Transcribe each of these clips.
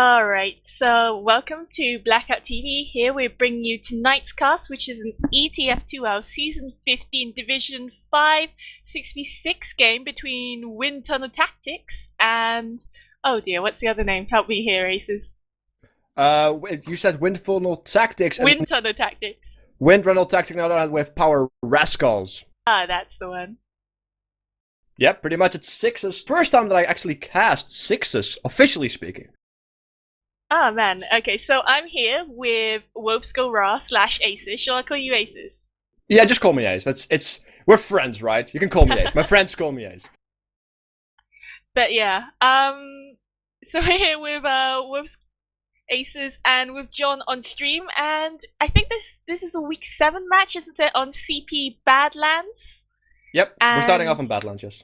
Alright, so welcome to Blackout TV. Here we're bringing you tonight's cast, which is an ETF2L Season 15 Division 5 6v6 game between Windtunnel Tactics and... oh dear, what's the other name? Help me here, Aces. You said Windtunnel Tactics and Windtunnel Tactics. Windtunnel Tactics on the other hand with Power Rascals. Ah, that's the one. Yep, pretty much it's sixes. First time that I actually cast sixes, officially speaking. Oh man, okay, so I'm here with Wolfskull/Aces. Shall I call you Aces? Yeah, just call me Ace. We're friends, right? You can call me Ace. My friends call me Ace. But yeah, so we're here with Aces and with John on stream, and I think this is a week 7 match, isn't it, on CP Badlands? Yep, we're starting off on Badlands, yes.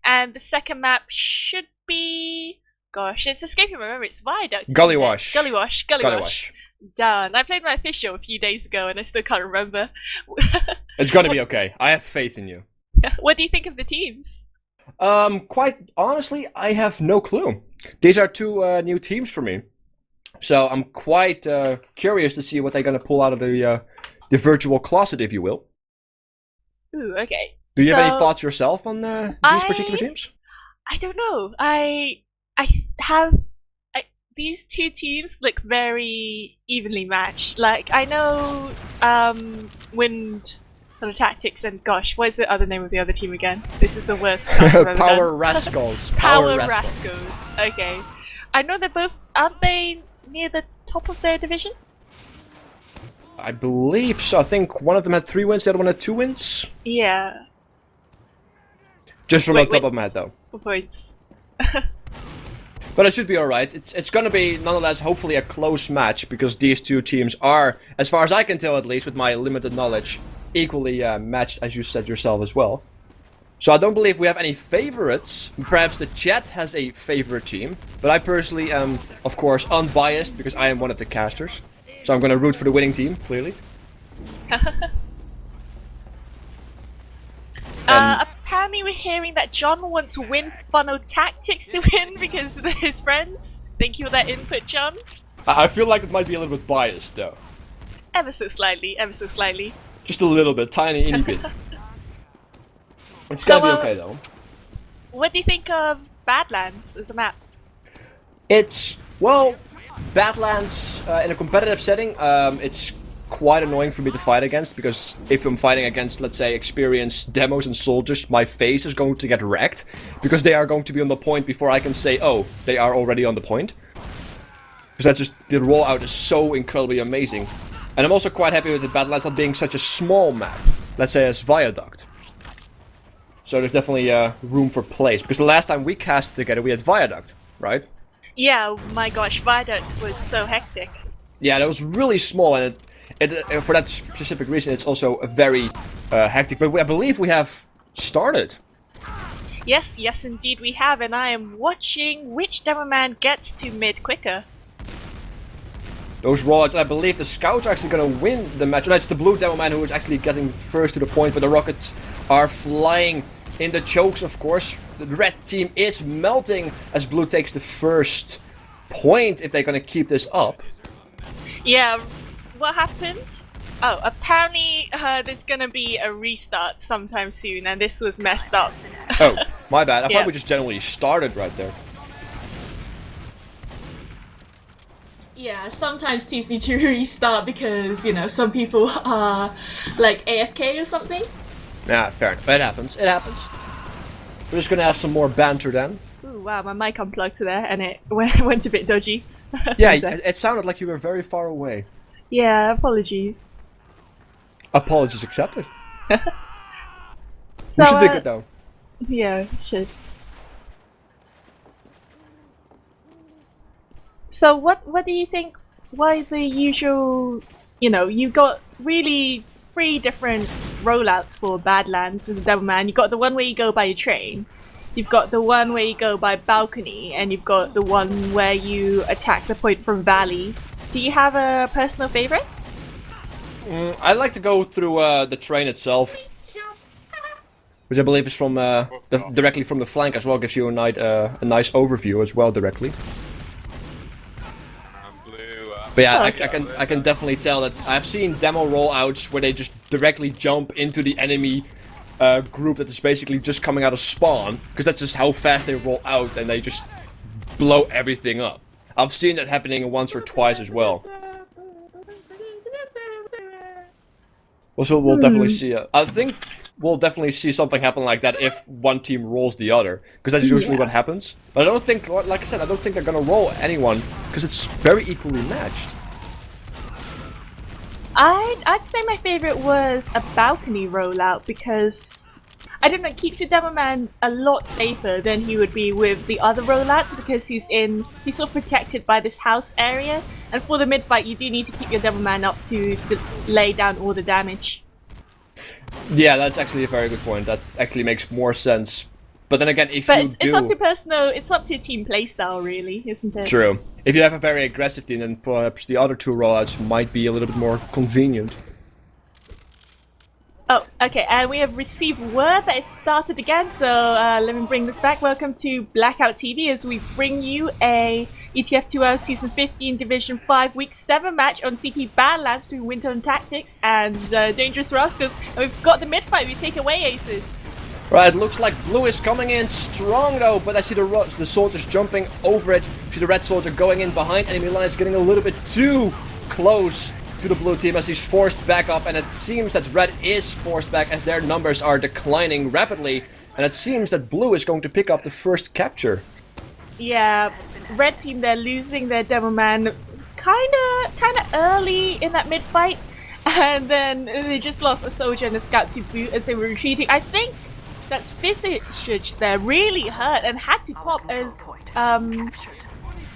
And the second map should be... gosh, it's escaping my memory. It's Viaduct. Gullywash. Gullywash. Done. I played my official a few days ago and I still can't remember. It's gonna be okay. I have faith in you. What do you think of the teams? Quite honestly, I have no clue. These are two new teams for me. So I'm quite curious to see what they're gonna pull out of the virtual closet, if you will. Ooh, okay. Do you have any thoughts yourself on these particular teams? I don't know. These two teams look very evenly matched. Like, I know Wind sort of Tactics and gosh, what is the other name of the other team again? This is the worst. Power Rascals. Power Rascals. Okay. I know they're both, aren't they near the top of their division? I believe so. I think one of them had 3 wins, the other one had 2 wins. Yeah. Just from on top of my head, though. Points. But it should be alright. It's gonna be, nonetheless, hopefully a close match, because these two teams are, as far as I can tell at least, with my limited knowledge, equally matched, as you said yourself as well. So I don't believe we have any favorites. Perhaps the chat has a favorite team, but I personally am, of course, unbiased, because I am one of the casters. So I'm gonna root for the winning team, clearly. Apparently we're hearing that John wants Windtunnel Tactics to win because of his friends. Thank you for that input, John. I feel like it might be a little bit biased, though. Ever so slightly, ever so slightly. Just a little bit, tiny bit. It's gonna be okay, though. What do you think of Badlands as a map? It's, well, Badlands in a competitive setting, it's quite annoying for me to fight against, because if I'm fighting against, let's say, experienced demos and soldiers, my face is going to get wrecked, because they are going to be on the point before I can say, oh, they are already on the point. Because that's just, the rollout is so incredibly amazing. And I'm also quite happy with the Badlands not being such a small map, let's say as Viaduct. So there's definitely room for place, because the last time we cast together we had Viaduct, right? Yeah, my gosh, Viaduct was so hectic. Yeah, that was really small, and for that specific reason, it's also a very hectic. But I believe we have started. Yes, indeed we have, and I am watching which demo man gets to mid quicker. Those rollouts, I believe the scouts are actually going to win the match. No, it's the blue demo man who is actually getting first to the point, but the rockets are flying in the chokes, of course. The red team is melting as blue takes the first point if they're going to keep this up. Yeah. What happened? Oh, apparently there's gonna be a restart sometime soon, and this was messed up. Oh, my bad. I Yeah. thought we just generally started right there. Yeah, sometimes teams need to restart because, you know, some people are like AFK or something. Yeah, fair enough. It happens. It happens. We're just gonna have some more banter then. Ooh, wow, my mic unplugged there, and it went a bit dodgy. Yeah, it sounded like you were very far away. Yeah, apologies. Apologies accepted. So, we should be good though. Yeah, should. So what do you think, why the usual, you know, you got really 3 different rollouts for Badlands as a demo man. You got the one where you go by your train, you've got the one where you go by balcony, and you've got the one where you attack the point from valley. Do you have a personal favorite? I like to go through the train itself, which I believe is from directly from the flank as well. Gives you a nice overview as well directly. But yeah, Okay. I can definitely tell that I've seen demo rollouts where they just directly jump into the enemy group that is basically just coming out of spawn, because that's just how fast they roll out and they just blow everything up. I've seen that happening once or twice as well. Also, we'll definitely see. I think we'll definitely see something happen like that if one team rolls the other, because that's usually what happens. But I don't think, like I said, I don't think they're gonna roll anyone, because it's very equally matched. I'd say my favorite was a balcony rollout because I don't know, it keeps your demo man a lot safer than he would be with the other rollouts because he's sort of protected by this house area, and for the mid fight you do need to keep your demo man up to lay down all the damage. Yeah, that's actually a very good point. That actually makes more sense. But then again, if But you it's up to personal, it's up to team playstyle really, isn't it? True. If you have a very aggressive team, then perhaps the other two rollouts might be a little bit more convenient. Oh, okay, and we have received word that it started again, so let me bring this back. Welcome to Blackout TV as we bring you a ETF2L Season 15 Division 5 Week 7 match on CP Badlands between Windtunnel Tactics and Dangerous Rascals. And we've got the mid fight, we take away Aces. Right, looks like blue is coming in strong though, but I see the soldiers jumping over it. I see the red soldier going in behind enemy lines, getting a little bit too close to the blue team as he's forced back up, and it seems that red is forced back as their numbers are declining rapidly, and it seems that blue is going to pick up the first capture. Yeah, red team, they're losing their demo man kinda early in that mid fight, and then they just lost a soldier and a scout to boot as they were retreating. I think that's Visage there really hurt and had to pop as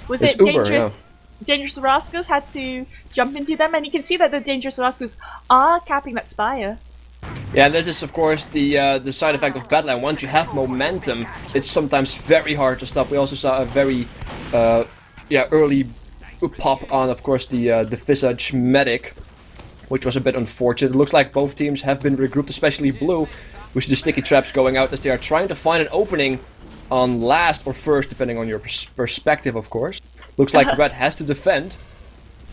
was It's it Uber, Dangerous Dangerous Rascals had to jump into them, and you can see that the Dangerous Rascals are capping that spire. Yeah, and this is of course the side effect of Badland. Once you have momentum, it's sometimes very hard to stop. We also saw a very early pop on, of course, the Visage medic, which was a bit unfortunate. It looks like both teams have been regrouped, especially blue. We see the sticky traps going out as they are trying to find an opening on last or first, depending on your perspective, of course. Looks like red has to defend.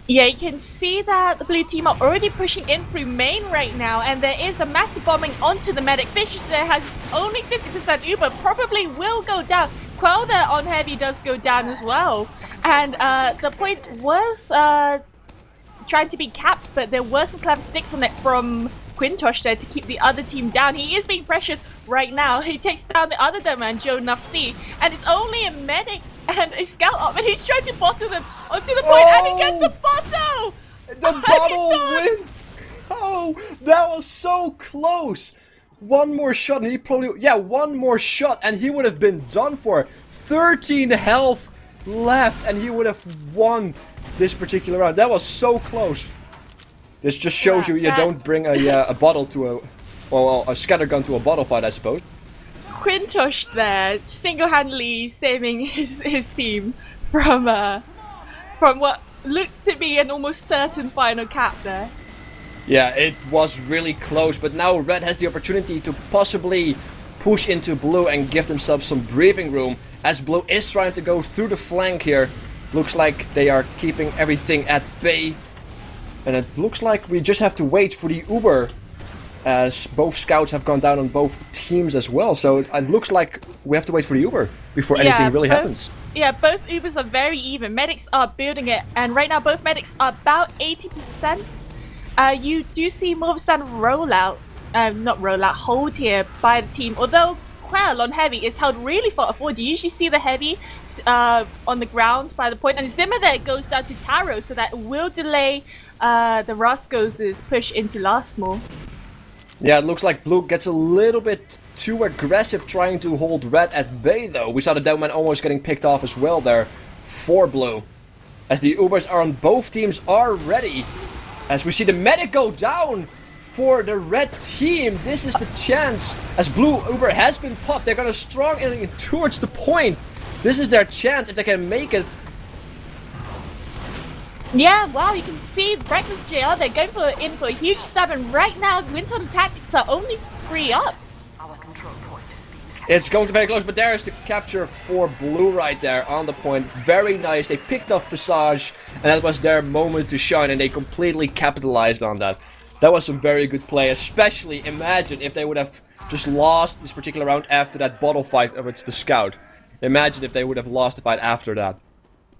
Yeah, you can see that the blue team are already pushing in through main right now, and there is the massive bombing onto the medic. Fisher there has only 50% Uber, probably will go down. Quell there on heavy does go down as well. And the point was trying to be capped, but there were some clever sticks on it from Quintosh there to keep the other team down. He is being pressured right now. He takes down the other man, Joe Nufsy, and it's only a medic and a scout up, and he's trying to bottle them onto the point, and he gets the bottle! The bottle wins! Oh, that was so close! One more shot and he probably... Yeah, one more shot and he would have been done for. 13 health left and he would have won this particular round. That was so close. This just shows you don't bring a bottle to a... Well, a scattergun to a bottle fight, I suppose. Quintosh there, single-handedly saving his team from what looks to be an almost certain final cap there. Yeah, it was really close, but now red has the opportunity to possibly push into blue and give themselves some breathing room, as blue is trying to go through the flank here. Looks like they are keeping everything at bay, and it looks like we just have to wait for the Uber, as both scouts have gone down on both teams as well. So it looks like we have to wait for the Uber before anything really happens. Yeah, both Ubers are very even. Medics are building it, and right now both medics are about 80%. You do see more of a standard hold here by the team, although Quell on heavy is held really far forward. You usually see the heavy on the ground by the point, and Zimmer there goes down to Taro, so that will delay the Rascals' push into last more. Yeah, it looks like blue gets a little bit too aggressive trying to hold red at bay though. We saw the Deadman almost getting picked off as well there for blue. As the Ubers are on both teams already. As we see the medic go down for the red team. This is the chance. As blue Uber has been popped, they're gonna strong in towards the point. This is their chance if they can make it. Yeah, wow, you can see Reckless JR, they're going in for a huge stab, and right now Windtunnel Tactics are only 3 up. Our control point is being It's going to be very close, but there's the capture for blue right there on the point. Very nice. They picked up Visage, and that was their moment to shine, and they completely capitalized on that. That was some very good play, especially imagine if they would have just lost this particular round after that bottle fight against the scout. Imagine if they would have lost the fight after that.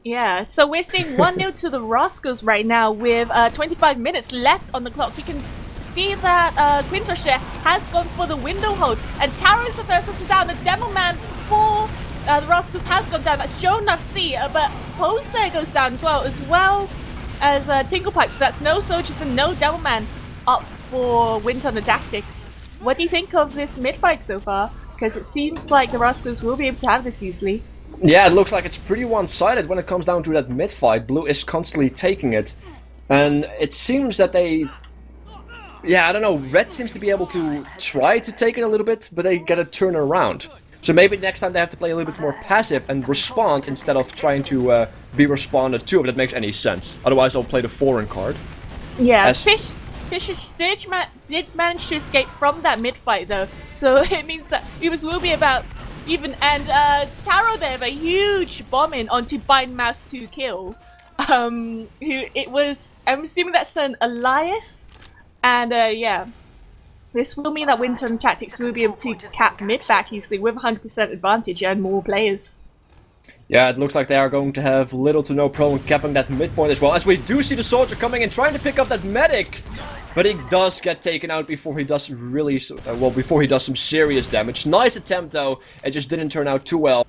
Yeah, so we're seeing 1-0 to the Rascals right now with 25 minutes left on the clock. You can see that Quintosh there has gone for the window hold, and Taro is the first person down. The Demo Man for the Rascals has gone down. That's Joe Enough C, but Post there goes down as well as Tinklepipe. So that's no Soldiers and no Demo Man up for Windtunnel Tactics. What do you think of this mid-fight so far? Because it seems like the Rascals will be able to have this easily. Yeah, it looks like it's pretty one-sided when it comes down to that mid-fight. Blue is constantly taking it. And it seems that they... Yeah, I don't know. Red seems to be able to try to take it a little bit, but they get a turn around. So maybe next time they have to play a little bit more passive and respond instead of trying to be responded to, if that makes any sense. Otherwise, I'll play the foreign card. Yeah, Fish did manage to escape from that mid-fight though, so it means that Ubers will be about even, and Taro there, a huge bomb in onto Bind Mouse to kill. I'm assuming that's an Elias, and yeah, this will mean that Windtunnel Tactics will be able to cap mid back easily with 100% advantage and more players. Yeah, it looks like they are going to have little to no problem capping that midpoint as well, as we do see the soldier coming in trying to pick up that medic. But he does get taken out before he does before he does some serious damage. Nice attempt though, it just didn't turn out too well.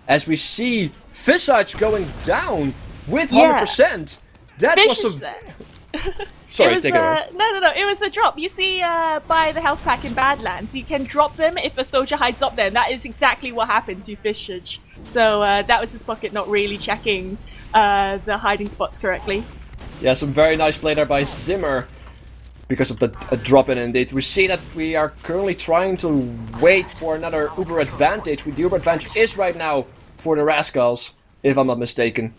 As we see Visage going down with 100%. That was a... Sorry, take it away. No, it was a drop. You see by the health pack in Badlands, you can drop them if a soldier hides up there, and that is exactly what happened to Visage. So that was his pocket not really checking the hiding spots correctly. Yeah, some very nice play there by Zimmer because of the drop in indeed. We see that we are currently trying to wait for another Uber advantage. The Uber advantage is right now for the Rascals, if I'm not mistaken.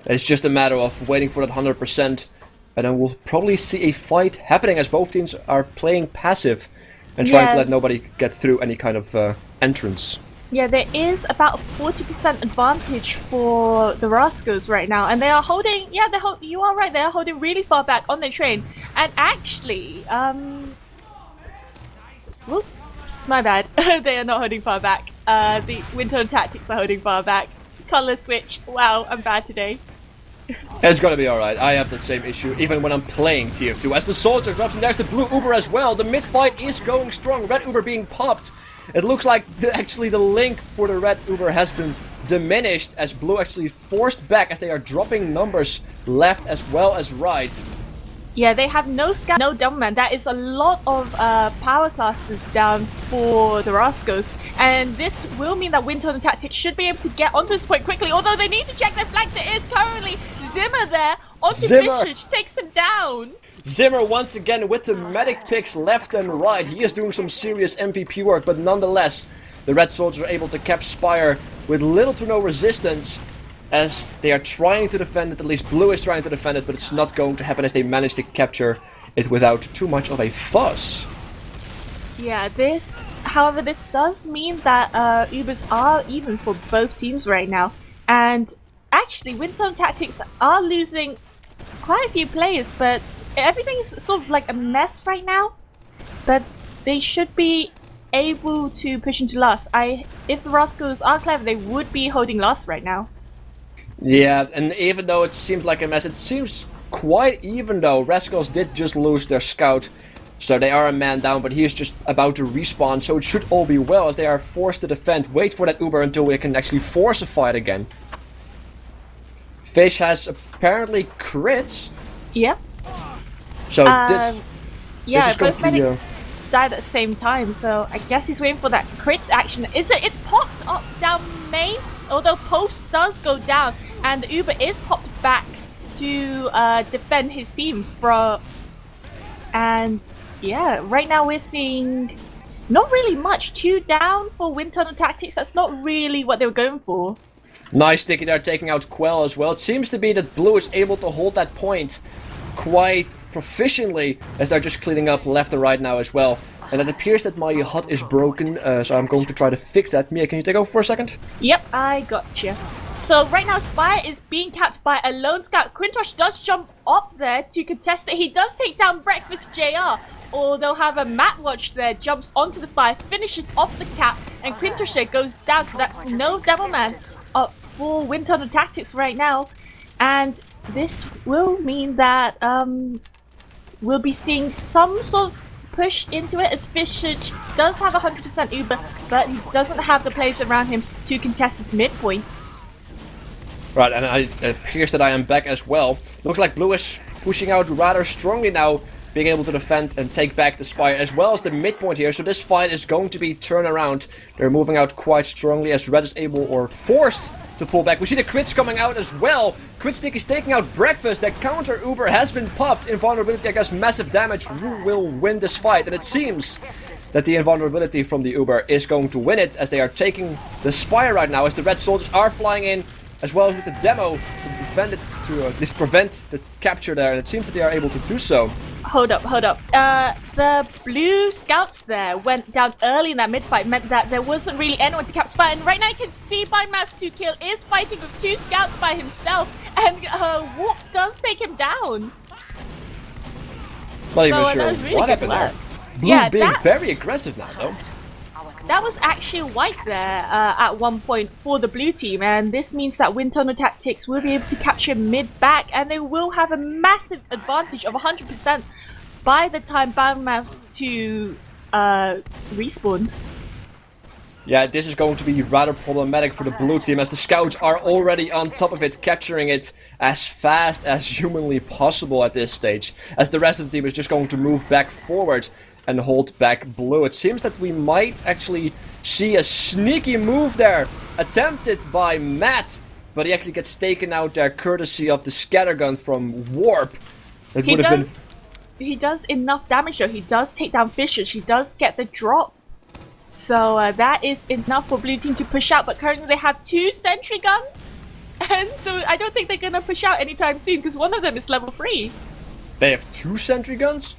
It's just a matter of waiting for that 100%, and then we'll probably see a fight happening as both teams are playing passive and trying to let nobody get through any kind of entrance. Yeah, there is about a 40% advantage for the Rascals right now, and they are holding. Yeah, you are right. They are holding really far back on the train, and actually, whoops, my bad. They are not holding far back. The Windtunnel Tactics are holding far back. Color switch. Wow, I'm bad today. It's gonna be alright. I have that same issue even when I'm playing TF2. As the soldier drops, and there's the blue Uber as well. The mid fight is going strong. Red Uber being popped. It looks like actually the link for the red Uber has been diminished as blue actually forced back as they are dropping numbers left as well as right. Yeah, they have no scout, no Dumbman. That is a lot of power classes down for the Rascals. And this will mean that Windtunnel Tactics should be able to get onto this point quickly, although they need to check their flank. There is currently Zimmer there onto Visage, takes him down. Zimmer once again with the medic picks left and right. He is doing some serious MVP work, but nonetheless, the red soldiers are able to cap Spire with little to no resistance as they are trying to defend it. At least blue is trying to defend it, but it's not going to happen as they manage to capture it without too much of a fuss. Yeah, however, this does mean that Ubers are even for both teams right now. And actually, Windtunnel Tactics are losing quite a few players, but everything is sort of like a mess right now. But they should be able to push into last. If the Rascals are clever, they would be holding last right now. Yeah, and even though it seems like a mess, it seems quite even though. Rascals did just lose their scout, so they are a man down, but he is just about to respawn, so it should all be well as they are forced to defend. Wait for that Uber until we can actually force a fight again. Fish has apparently crits. Yeah. So yeah, this is both medics died at the same time, so I guess he's waiting for that crits action. It's popped up down main, although Post does go down, and the Uber is popped back to defend his team from. And yeah, right now we're seeing not really much. 2 down for Windtunnel Tactics. That's not really what they were going for. Nice sticky there, taking out Quell as well. It seems to be that blue is able to hold that point quite proficiently as they're just cleaning up left and right now as well. And it appears that my HUD is broken, so I'm going to try to fix that. Mia, can you take over for a second? Yep, I gotcha. So right now Spire is being capped by a lone scout. Quintosh does jump up there to contest it. He does take down Breakfast JR. Or they'll have a Mat Watch there, jumps onto the fire, finishes off the cap, and Quintosh there goes down. So that's no Devilman up for Windtunnel Tactics right now. And this will mean that we'll be seeing some sort of push into it, as Fishage does have 100% Uber, but he doesn't have the players around him to contest his midpoint. Right, and it appears that I am back as well. Looks like Blue is pushing out rather strongly now, being able to defend and take back the Spire as well as the midpoint here. So this fight is going to be turned around. They're moving out quite strongly as Red is able or forced to pull back. We see the crits coming out as well. Crit Stick is taking out Breakfast. That counter Uber has been popped. Invulnerability against massive damage. Who will win this fight? And it seems that the invulnerability from the Uber is going to win it, as they are taking the Spire right now, as the Red soldiers are flying in, as well as with the demo to defend it, to at least prevent the capture there. And it seems that they are able to do so. Hold up. The blue scouts there went down early in that mid-fight, meant that there wasn't really anyone to cap Spire. And right now you can see by Mouse 2Kill is fighting with 2 scouts by himself, and Warp does take him down. Not even So, sure that was really what good happened there. work. Blue Yeah, being that- very aggressive now, though. That was actually white there at one point for the blue team, and this means that Windtunnel Tactics will be able to capture mid-back, and they will have a massive advantage of 100% by the time Boundmouse 2 respawns. Yeah, this is going to be rather problematic for the blue team, as the scouts are already on top of it, capturing it as fast as humanly possible at this stage, as the rest of the team is just going to move back forward and hold back blue. It seems that we might actually see a sneaky move there attempted by Matt, but he actually gets taken out there courtesy of the scattergun from Warp. It would have been... He does enough damage though. He does take down Fishers. He does get the drop. So that is enough for blue team to push out, but currently they have 2 sentry guns. And so I don't think they're going to push out anytime soon, because one of them is level 3. They have 2 sentry guns?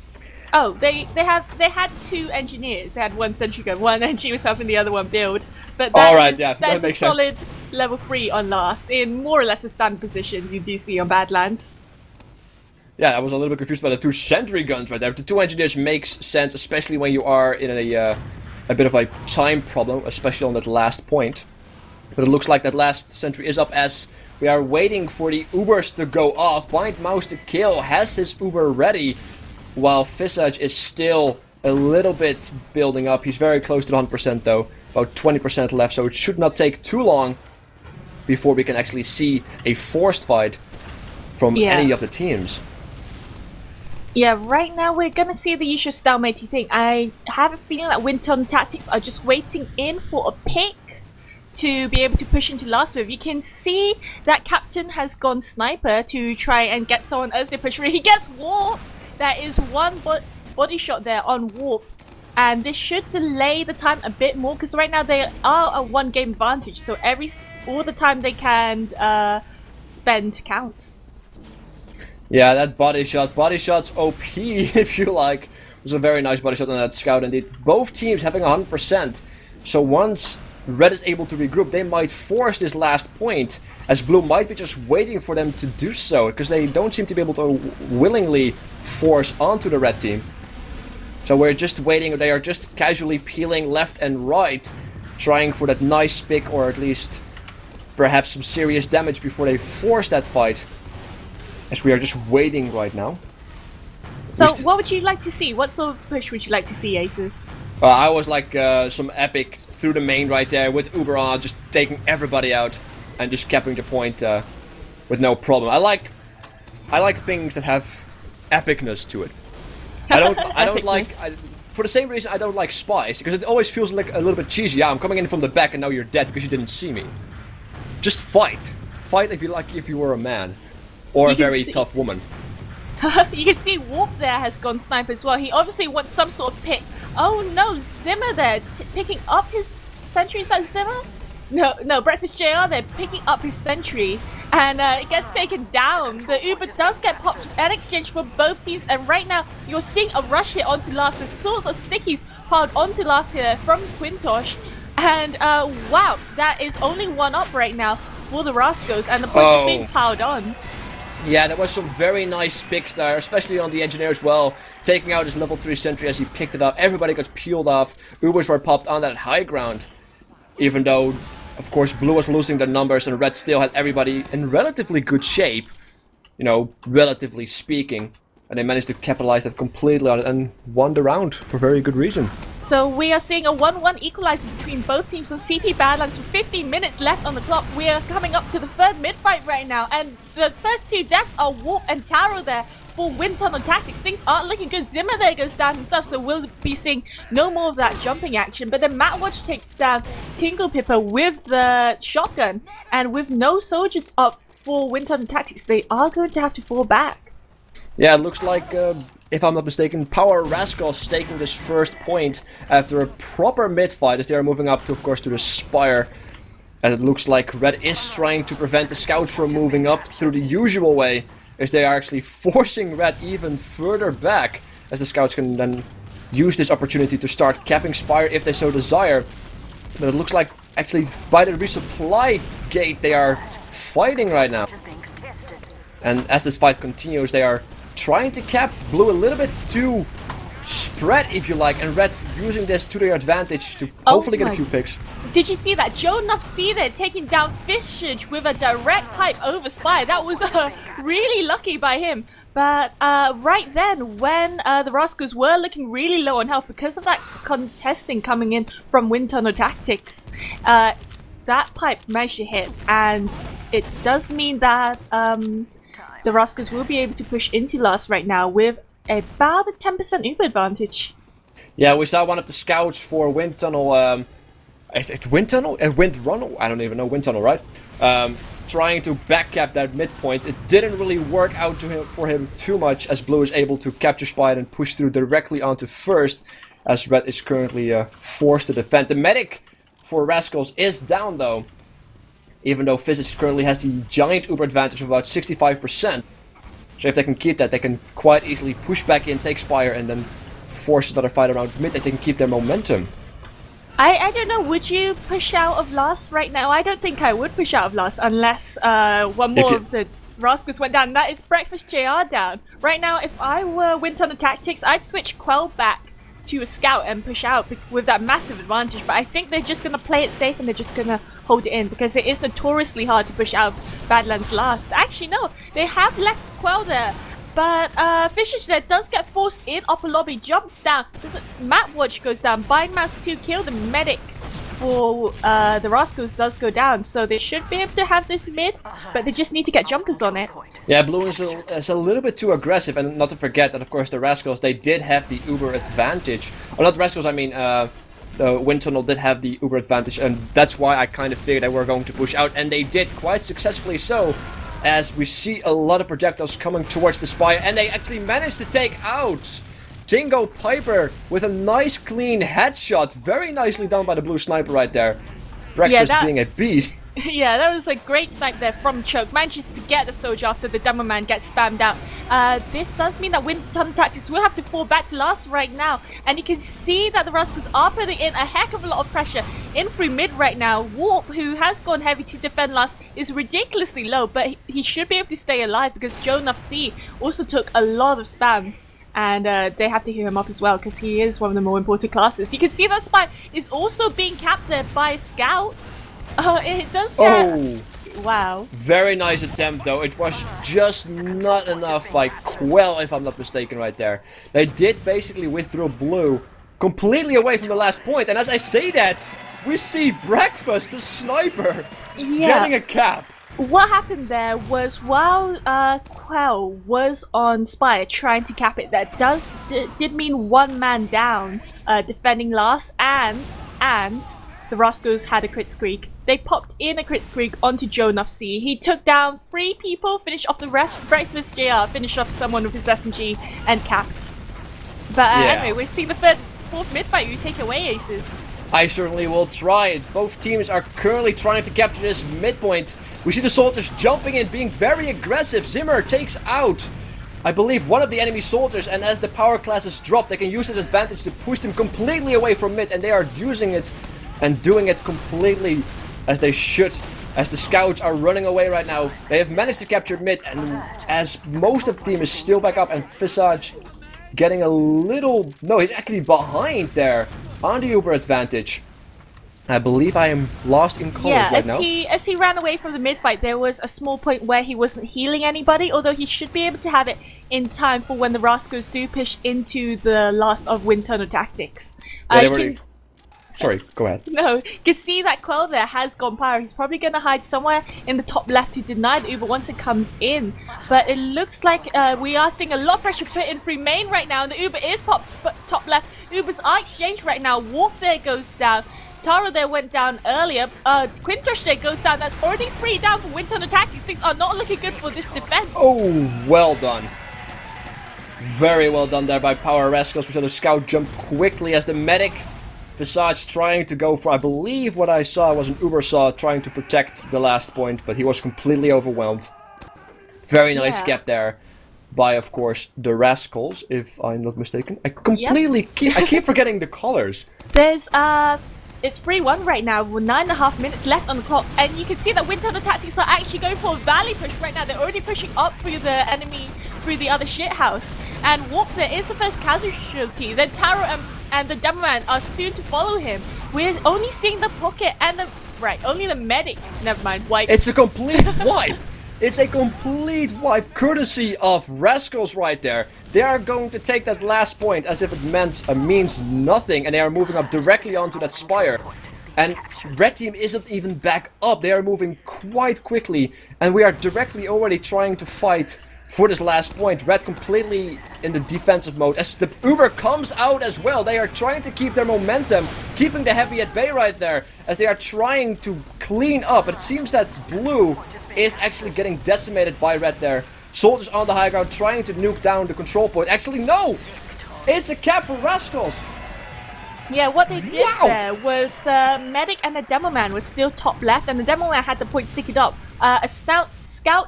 Oh, they had 2 engineers. They had 1 sentry gun, one engineer was helping the other one build. But that that is makes a sense. solid level 3 on last, in more or less a standard position you do see on Badlands. Yeah, I was a little bit confused by the 2 sentry guns right there. The 2 engineers makes sense, especially when you are in a bit of a time problem, especially on that last point. But it looks like that last sentry is up, as we are waiting for the Ubers to go off. Blind Mouse to Kill has his Uber ready, while Visage is still a little bit building up. He's very close to the 100% though, about 20% left, so it should not take too long before we can actually see a forced fight from any of the teams. Yeah, right now we're gonna see the usual stalemating thing. I have a feeling that Windtunnel Tactics are just waiting in for a pick to be able to push into last wave. You can see that Captain has gone sniper to try and get someone as they push through. He gets Warp! There is one body shot there on Warp, and this should delay the time a bit more, because right now they are a 1 game advantage, so all the time they can spend counts. Yeah, that body shot's OP if you like. It was a very nice body shot on that scout indeed. Both teams having 100%. So once Red is able to regroup, they might force this last point, as Blue might be just waiting for them to do so, because they don't seem to be able to willingly force onto the Red team. So we're just waiting, they are just casually peeling left and right, trying for that nice pick, or at least perhaps some serious damage before they force that fight. As we are just waiting right now. So what would you like to see? What sort of push would you like to see, Aces? I was like some epic through the main right there with Uber on, just taking everybody out and just capping the point with no problem. I like things that have epicness to it. I don't like for the same reason I don't like spies, because it always feels like a little bit cheesy. Yeah, I'm coming in from the back and now you're dead because you didn't see me. Just fight. Fight if you were a man. Or a very tough woman. You can see Warp there has gone sniper as well. He obviously wants some sort of pick. Oh no, Zimmer there picking up his sentry. Is that Zimmer? No, Breakfast JR, they're picking up his sentry, and it gets taken down. The Uber does get popped in exchange for both teams, and right now you're seeing a rush here onto Last. There's sorts of stickies piled onto Last here from Quintosh, and wow, that is only one up right now for the Rascals, and the point is being piled on. Yeah, there was some very nice picks there, especially on the engineer as well, taking out his level 3 sentry as he picked it up. Everybody got peeled off. Ubers were popped on that high ground, even though, of course, Blue was losing their numbers and Red still had everybody in relatively good shape, you know, relatively speaking. And they managed to capitalize that completely on it and won the round for very good reason. So we are seeing a 1-1 equalizer between both teams on CP Badlands with 15 minutes left on the clock. We are coming up to the third mid-fight right now, and the first two deaths are Warp and Taro there for Windtunnel Tactics. Things aren't looking good. Zimmer there goes down himself, so we'll be seeing no more of that jumping action. But then Matt Watch takes down Tingle Pipper with the shotgun, and with no soldiers up for Windtunnel Tactics, they are going to have to fall back. Yeah, it looks like, if I'm not mistaken, Power Rascals taking this first point after a proper mid-fight as they are moving up to, of course, to the Spire. And it looks like Red is trying to prevent the scouts from moving up through the usual way, as they are actually forcing Red even further back, as the scouts can then use this opportunity to start capping Spire if they so desire. But it looks like, actually, by the resupply gate they are fighting right now. And as this fight continues, they are trying to cap Blue a little bit too spread, if you like, and Red using this to their advantage to hopefully get a few picks. Did you see that? Joe Nupsy there taking down Fishage with a direct pipe over Spire. That was really lucky by him. But right then, when the Rascals were looking really low on health because of that contesting coming in from Windtunnel Tactics, that pipe managed to hit, and it does mean that the Rascals will be able to push into Last right now with about a 10% Uber advantage. Yeah, we saw one of the scouts for Windtunnel, is it Windtunnel? Windrunnel? I don't even know, Windtunnel, right? Trying to backcap that midpoint. It didn't really work out for him too much, as Blue is able to capture Spire and push through directly onto first, as Red is currently forced to defend. The medic for Rascals is down though, even though Physics currently has the giant Uber advantage of about 65%. So if they can keep that, they can quite easily push back in, take Spire, and then force another fight around mid. They can keep their momentum. I don't know, would you push out of Last right now? I don't think I would push out of Last unless one more of the Rascals went down. That is Breakfast JR down. Right now, if I were Windtunnel Tactics, I'd switch Quell back to a scout and push out with that massive advantage, but I think they're just going to play it safe and they're just going to hold it in, because it is notoriously hard to push out Badlands Last. Actually, no, they have left Quell there, but Fishage there does get forced in. Upper lobby jumps down. Matt Watch goes down. Bind Mouse 2 kill. The medic for the Rascals does go down, so they should be able to have this mid, but they just need to get jumpers on it. Yeah, Blue is a little bit too aggressive, and not to forget that, of course, the Rascals, they did have the Uber advantage. Or not the Rascals, I mean, the Windtunnel did have the Uber advantage, and that's why I kind of figured they were going to push out, and they did quite successfully so, as we see a lot of projectiles coming towards the Spire, and they actually managed to take out Tingo Piper with a nice clean headshot. Very nicely done by the Blue sniper right there. Breakfast being a beast. Yeah, that was a great snipe there from Choke. Manages to get the soldier after the demo man gets spammed out. This does mean that Windtunnel Tactics will have to fall back to Last right now. And you can see that the Rascals are putting in a heck of a lot of pressure in through mid right now. Warp, who has gone heavy to defend Last, is ridiculously low, but he should be able to stay alive because Joe Nufc also took a lot of spam. And they have to heal him up as well because he is one of the more important classes. You can see that Spy is also being capped there by a scout. It does get... Oh! Wow. Very nice attempt though. It was just not enough by Quell, if I'm not mistaken, right there. They did basically withdraw Blue completely away from the last point. And as I say that, we see Breakfast, the sniper, getting a cap. What happened there was while Quell was on Spire trying to cap it, that did mean one man down defending Last, and the Rascals had a crit streak. They popped in a crit streak onto Joe Nufc. He took down 3 people, finished off the rest. Breakfast JR finished off someone with his SMG and capped. But anyway, we see the fourth mid fight. You take away, Aces. I certainly will try it. Both teams are currently trying to capture this midpoint. We see the soldiers jumping in, being very aggressive. Zimmer takes out, I believe, one of the enemy soldiers, and as the power classes drop, they can use this advantage to push them completely away from mid, and they are using it and doing it completely as they should. As the scouts are running away right now, they have managed to capture mid, and as most of the team is still back up, and Visage getting a little... No, he's actually behind there on the Uber advantage. I believe I am lost in colors right now. As he ran away from the mid fight, there was a small point where he wasn't healing anybody, although he should be able to have it in time for when the Rascals do push into the last of Windtunnel tactics. Sorry, go ahead. No, you can see that Quell there has gone power. He's probably going to hide somewhere in the top left to deny the Uber once it comes in. But it looks like we are seeing a lot of pressure put in through main right now, and the Uber is top left. Ubers are exchanged right now. Warp there goes down. Taro there went down earlier. Quintosh there goes down. That's already 3 down for Windtunnel Tactics. Things are not looking good for this defense. Oh, well done. Very well done there by Power Rascals. We saw the scout jump quickly as the medic Visage trying to go for, I believe what I saw was an Uber saw trying to protect the last point, but he was completely overwhelmed. Very nice gap there by, of course, the Rascals, if I'm not mistaken. I completely keep forgetting the colors. There's it's 3-1 right now with 9.5 minutes left on the clock, and you can see that Windtunnel Tactics are actually going for a valley push right now. They're already pushing up through the enemy, through the other shithouse. And Warp there is the first casualty. Then Taro and the Demo Man are soon to follow him. We're only seeing the pocket and the... Right, only the medic. Never mind, wipe. It's a complete wipe. It's a complete wipe, courtesy of Rascals right there. They are going to take that last point as if it means nothing, and they are moving up directly onto that spire. And Red Team isn't even back up. They are moving quite quickly, and we are directly already trying to fight for this last point. Red completely in the defensive mode. As the Uber comes out as well, they are trying to keep their momentum, keeping the heavy at bay right there, as they are trying to clean up. It seems that Blue is actually getting decimated by Red there. Soldiers on the high ground trying to nuke down the control point. Actually, no! It's a cap for Rascals! Yeah, what they did there was the medic and the Demo Man was still top left, and the Demo Man had the point sticking up. A scout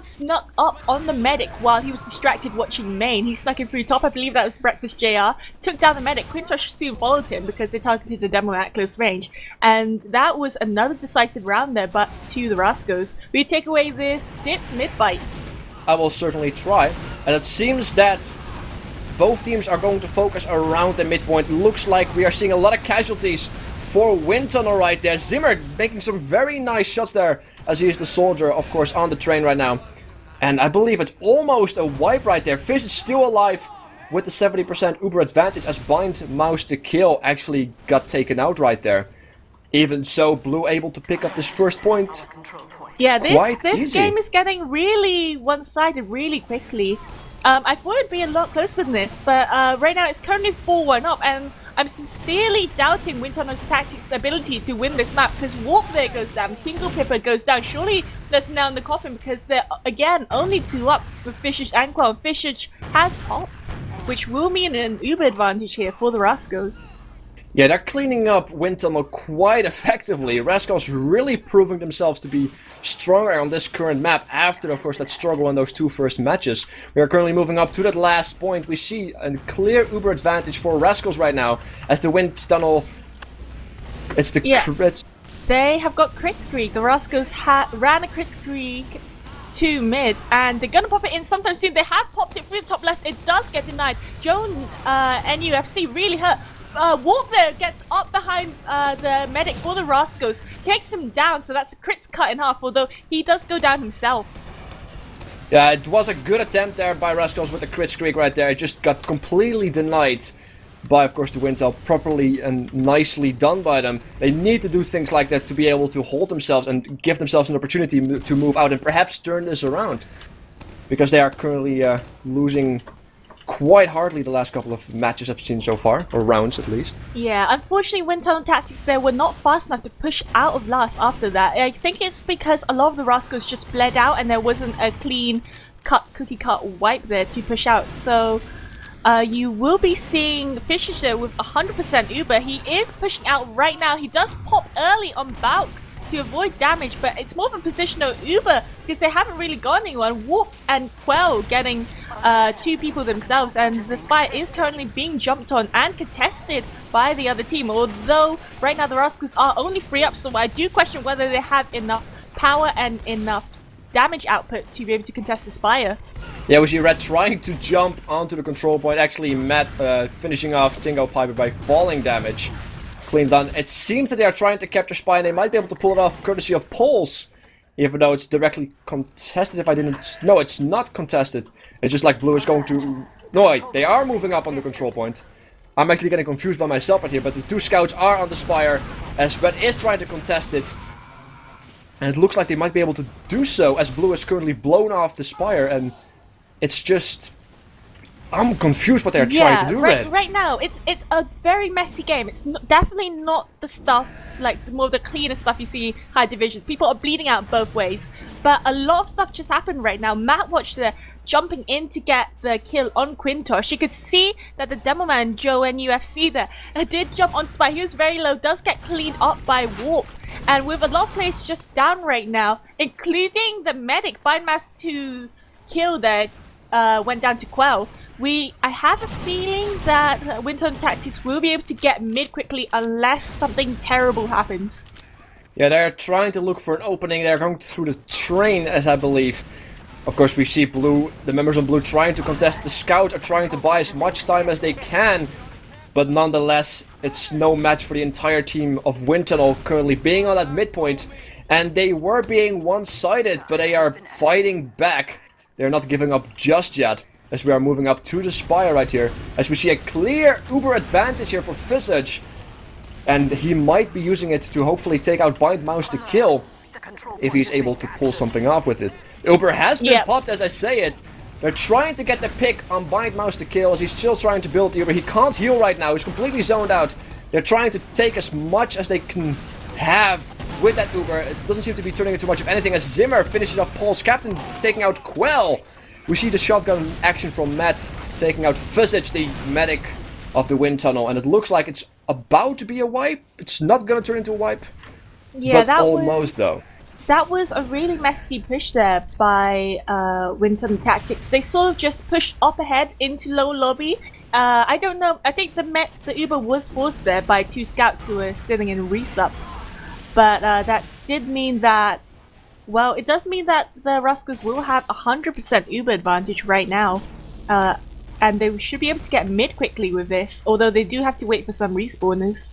snuck up on the medic while he was distracted watching main. He snuck in through top, I believe that was Breakfast JR, took down the medic. Quintosh soon followed him because they targeted the Demo Man at close range. And that was another decisive round there, but to the Rascals. We take away this 6th mid-fight. I will certainly try. And it seems that both teams are going to focus around the midpoint. Looks like we are seeing a lot of casualties for Windtunnel right there. Zimmer making some very nice shots there as he is the soldier, of course, on the train right now. And I believe it's almost a wipe right there. Fish is still alive with the 70% Uber advantage as Bind Mouse to Kill actually got taken out right there. Even so, Blue able to pick up this first point. Yeah, this game is getting really one-sided really quickly. I thought it'd be a lot closer than this, but right now it's currently 4-1 up, and I'm sincerely doubting Windtunnel's Tactics' ability to win this map, because Warp there goes down, Tingle Pipper goes down. Surely that's now in the coffin, because they're, again, only 2 up with Fishage and Quell. Fishage has popped, which will mean an Uber advantage here for the Rascals. Yeah, they're cleaning up Windtunnel quite effectively. Rascals really proving themselves to be stronger on this current map after, of course, that struggle in those 2 first matches. We are currently moving up to that last point. We see a clear Uber advantage for Rascals right now as the Windtunnel... It's the crits. They have got Kritzkrieg. The Rascals ran a Kritzkrieg to mid, and they're gonna pop it in sometime soon. They have popped it through the top left. It does get denied. Joan NUFC really hurt. Warp there gets up behind the medic for the Rascals, takes him down, so that's a crits cut in half, although he does go down himself. Yeah, it was a good attempt there by Rascals with the Kritzkrieg right there. It just got completely denied by, of course, the Windtunnel. Properly and nicely done by them. They need to do things like that to be able to hold themselves and give themselves an opportunity to move out and perhaps turn this around. Because they are currently losing quite hardly the last couple of matches I've seen so far, or rounds at least. Yeah, unfortunately Windtunnel Tactics there were not fast enough to push out of last after that. I think it's because a lot of the Rascals just bled out and there wasn't a clean cookie cut wipe there to push out. So you will be seeing Fischer with 100% Uber. He is pushing out right now. He does pop early on Balk to avoid damage, but it's more of a positional Uber because they haven't really got anyone. Warp and Quell getting 2 people themselves, and the Spire is currently being jumped on and contested by the other team, although right now the Rascals are only 3 up, so I do question whether they have enough power and enough damage output to be able to contest the Spire. Yeah, we see Red trying to jump onto the control point. Actually, Matt finishing off Tingo Piper by falling damage. Clean done. It seems that they are trying to capture Spy, and they might be able to pull it off courtesy of Pulse. Even though it's directly contested, if I didn't... No, it's not contested. It's just like Blue is going to... No, wait, they are moving up on the control point. I'm actually getting confused by myself right here, but the 2 scouts are on the Spire, as Red is trying to contest it. And it looks like they might be able to do so, as Blue is currently blown off the Spire, and it's just... I'm confused what they're trying to do, Red. Right now, it's a very messy game. It's definitely not the stuff, like more of the cleaner stuff you see in high divisions. People are bleeding out both ways. But a lot of stuff just happened right now. Matt watched there jumping in to get the kill on Quintosh. You could see that the demo man, Joe NUFC there, did jump on Spy. He was very low, does get cleaned up by Warp. And with a lot of players just down right now, including the medic, Bindmass to kill there, went down to Quell. I have a feeling that Windtunnel Tactics will be able to get mid quickly unless something terrible happens. Yeah, they're trying to look for an opening. They're going through the train, as I believe. Of course, we see Blue, the members on Blue trying to contest. The Scouts are trying to buy as much time as they can. But nonetheless, it's no match for the entire team of Windtunnel currently being on that midpoint. And they were being one-sided, but they are fighting back. They're not giving up just yet. As we are moving up to the Spire right here. As we see a clear Uber advantage here for Visage. And he might be using it to hopefully take out Bind Mouse to kill. If he's able to pull something off with it. Uber has been popped as I say it. They're trying to get the pick on Bind Mouse to kill as he's still trying to build the Uber. He can't heal right now. He's completely zoned out. They're trying to take as much as they can have with that Uber. It doesn't seem to be turning into much of anything as Zimmer finishes off Paul's captain, taking out Quell. We see the shotgun action from Matt, taking out Visage, the medic of the Windtunnel, and it looks like it's about to be a wipe. It's not gonna turn into a wipe, yeah, but almost though. That was a really messy push there by Windtunnel Tactics. They sort of just pushed up ahead into low lobby. I don't know, I think the Uber was forced there by 2 scouts who were sitting in resup, but that did mean that, well, it does mean that the Rascals will have 100% Uber advantage right now. And they should be able to get mid quickly with this, although they do have to wait for some respawners.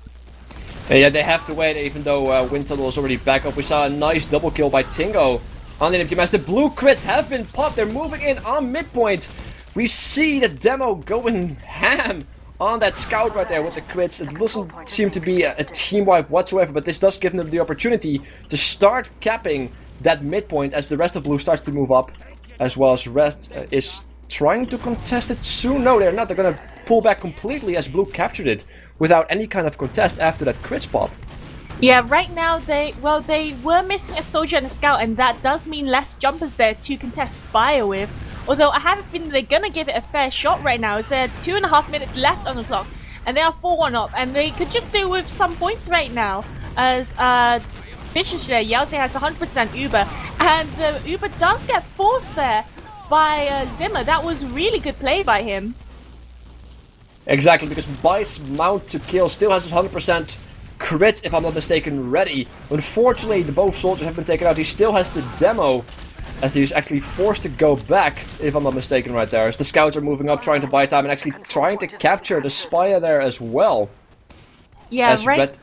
Yeah, they have to wait, even though Windtunnel is already back up. We saw a nice double kill by Tingo on the team as the blue crits have been popped. They're moving in on midpoint. We see the demo going ham on that scout right there with the crits. It doesn't seem to be a team wipe whatsoever, but this does give them the opportunity to start capping that midpoint as the rest of blue starts to move up, as well as rest is trying to contest it soon. No, they're not. They're gonna pull back completely as blue captured it without any kind of contest after that crit spot. Yeah, right now they were missing a soldier and a scout, and that does mean less jumpers there to contest Spire with. Although I have a feeling they're gonna give it a fair shot right now. It's 2.5 minutes left on the clock, and they are 4-1 up, and they could just do with some points right now. As Vicious there, Yelte has 100% Uber, and the Uber does get forced there by Zimmer. That was really good play by him. Exactly, because Bice mount to kill still has his 100% crit, if I'm not mistaken, ready. Unfortunately, both soldiers have been taken out. He still has the demo, as he's actually forced to go back, if I'm not mistaken, right there. As the scouts are moving up, trying to buy time, and actually trying to capture the Spire there as well. Yeah, as right.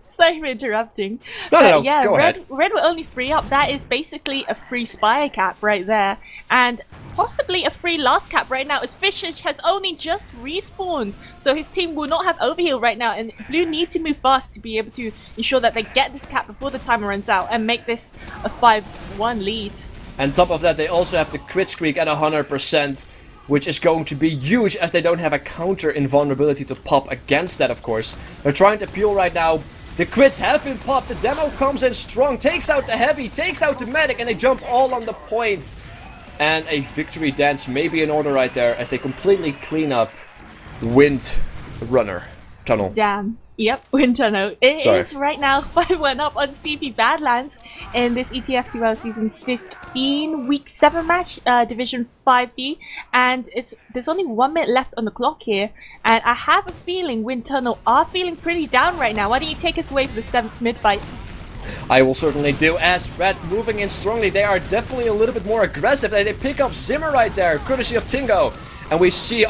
Sorry for interrupting. No, yeah, go ahead. Red were only 3 up. That is basically a free Spire cap right there. And possibly a free last cap right now, as Fishage has only just respawned. So his team will not have overheal right now. And Blue need to move fast to be able to ensure that they get this cap before the timer runs out and make this a 5-1 lead. And top of that, they also have the crit streak at 100%. Which is going to be huge as they don't have a counter invulnerability to pop against that, of course. They're trying to peel right now. The crits have been popped. The demo comes in strong, takes out the heavy, takes out the medic, and they jump all on the point. And a victory dance may be in order right there as they completely clean up Tunnel. Damn. Yep, Windtunnel. It Sorry. is right now 5-1 up on CP Badlands in this ETF2L Season 15 Week 7 match, Division 5B. And there's only 1 minute left on the clock here. And I have a feeling Windtunnel are feeling pretty down right now. Why don't you take us away for the 7th mid-fight? I will certainly do. As Red moving in strongly, they are definitely a little bit more aggressive. They pick up Zimmer right there, courtesy of Tingo. And we see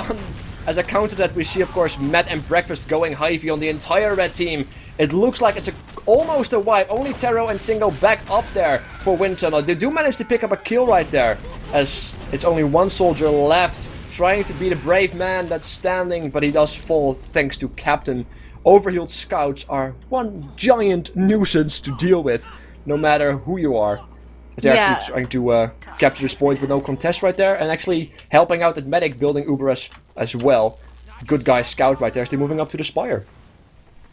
as a counter that we see, of course, Matt and Breakfast going Hy-Vee on the entire red team. It looks like it's almost a wipe. Only Taro and Tingo back up there for Windtunnel. They do manage to pick up a kill right there, as it's only 1 soldier left, trying to be the brave man that's standing, but he does fall thanks to Captain. Overhealed scouts are one giant nuisance to deal with, no matter who you are. They're actually trying to capture this point with no contest right there, and actually helping out at medic, building Uber as well. Good guy scout right there as they're moving up to the spire.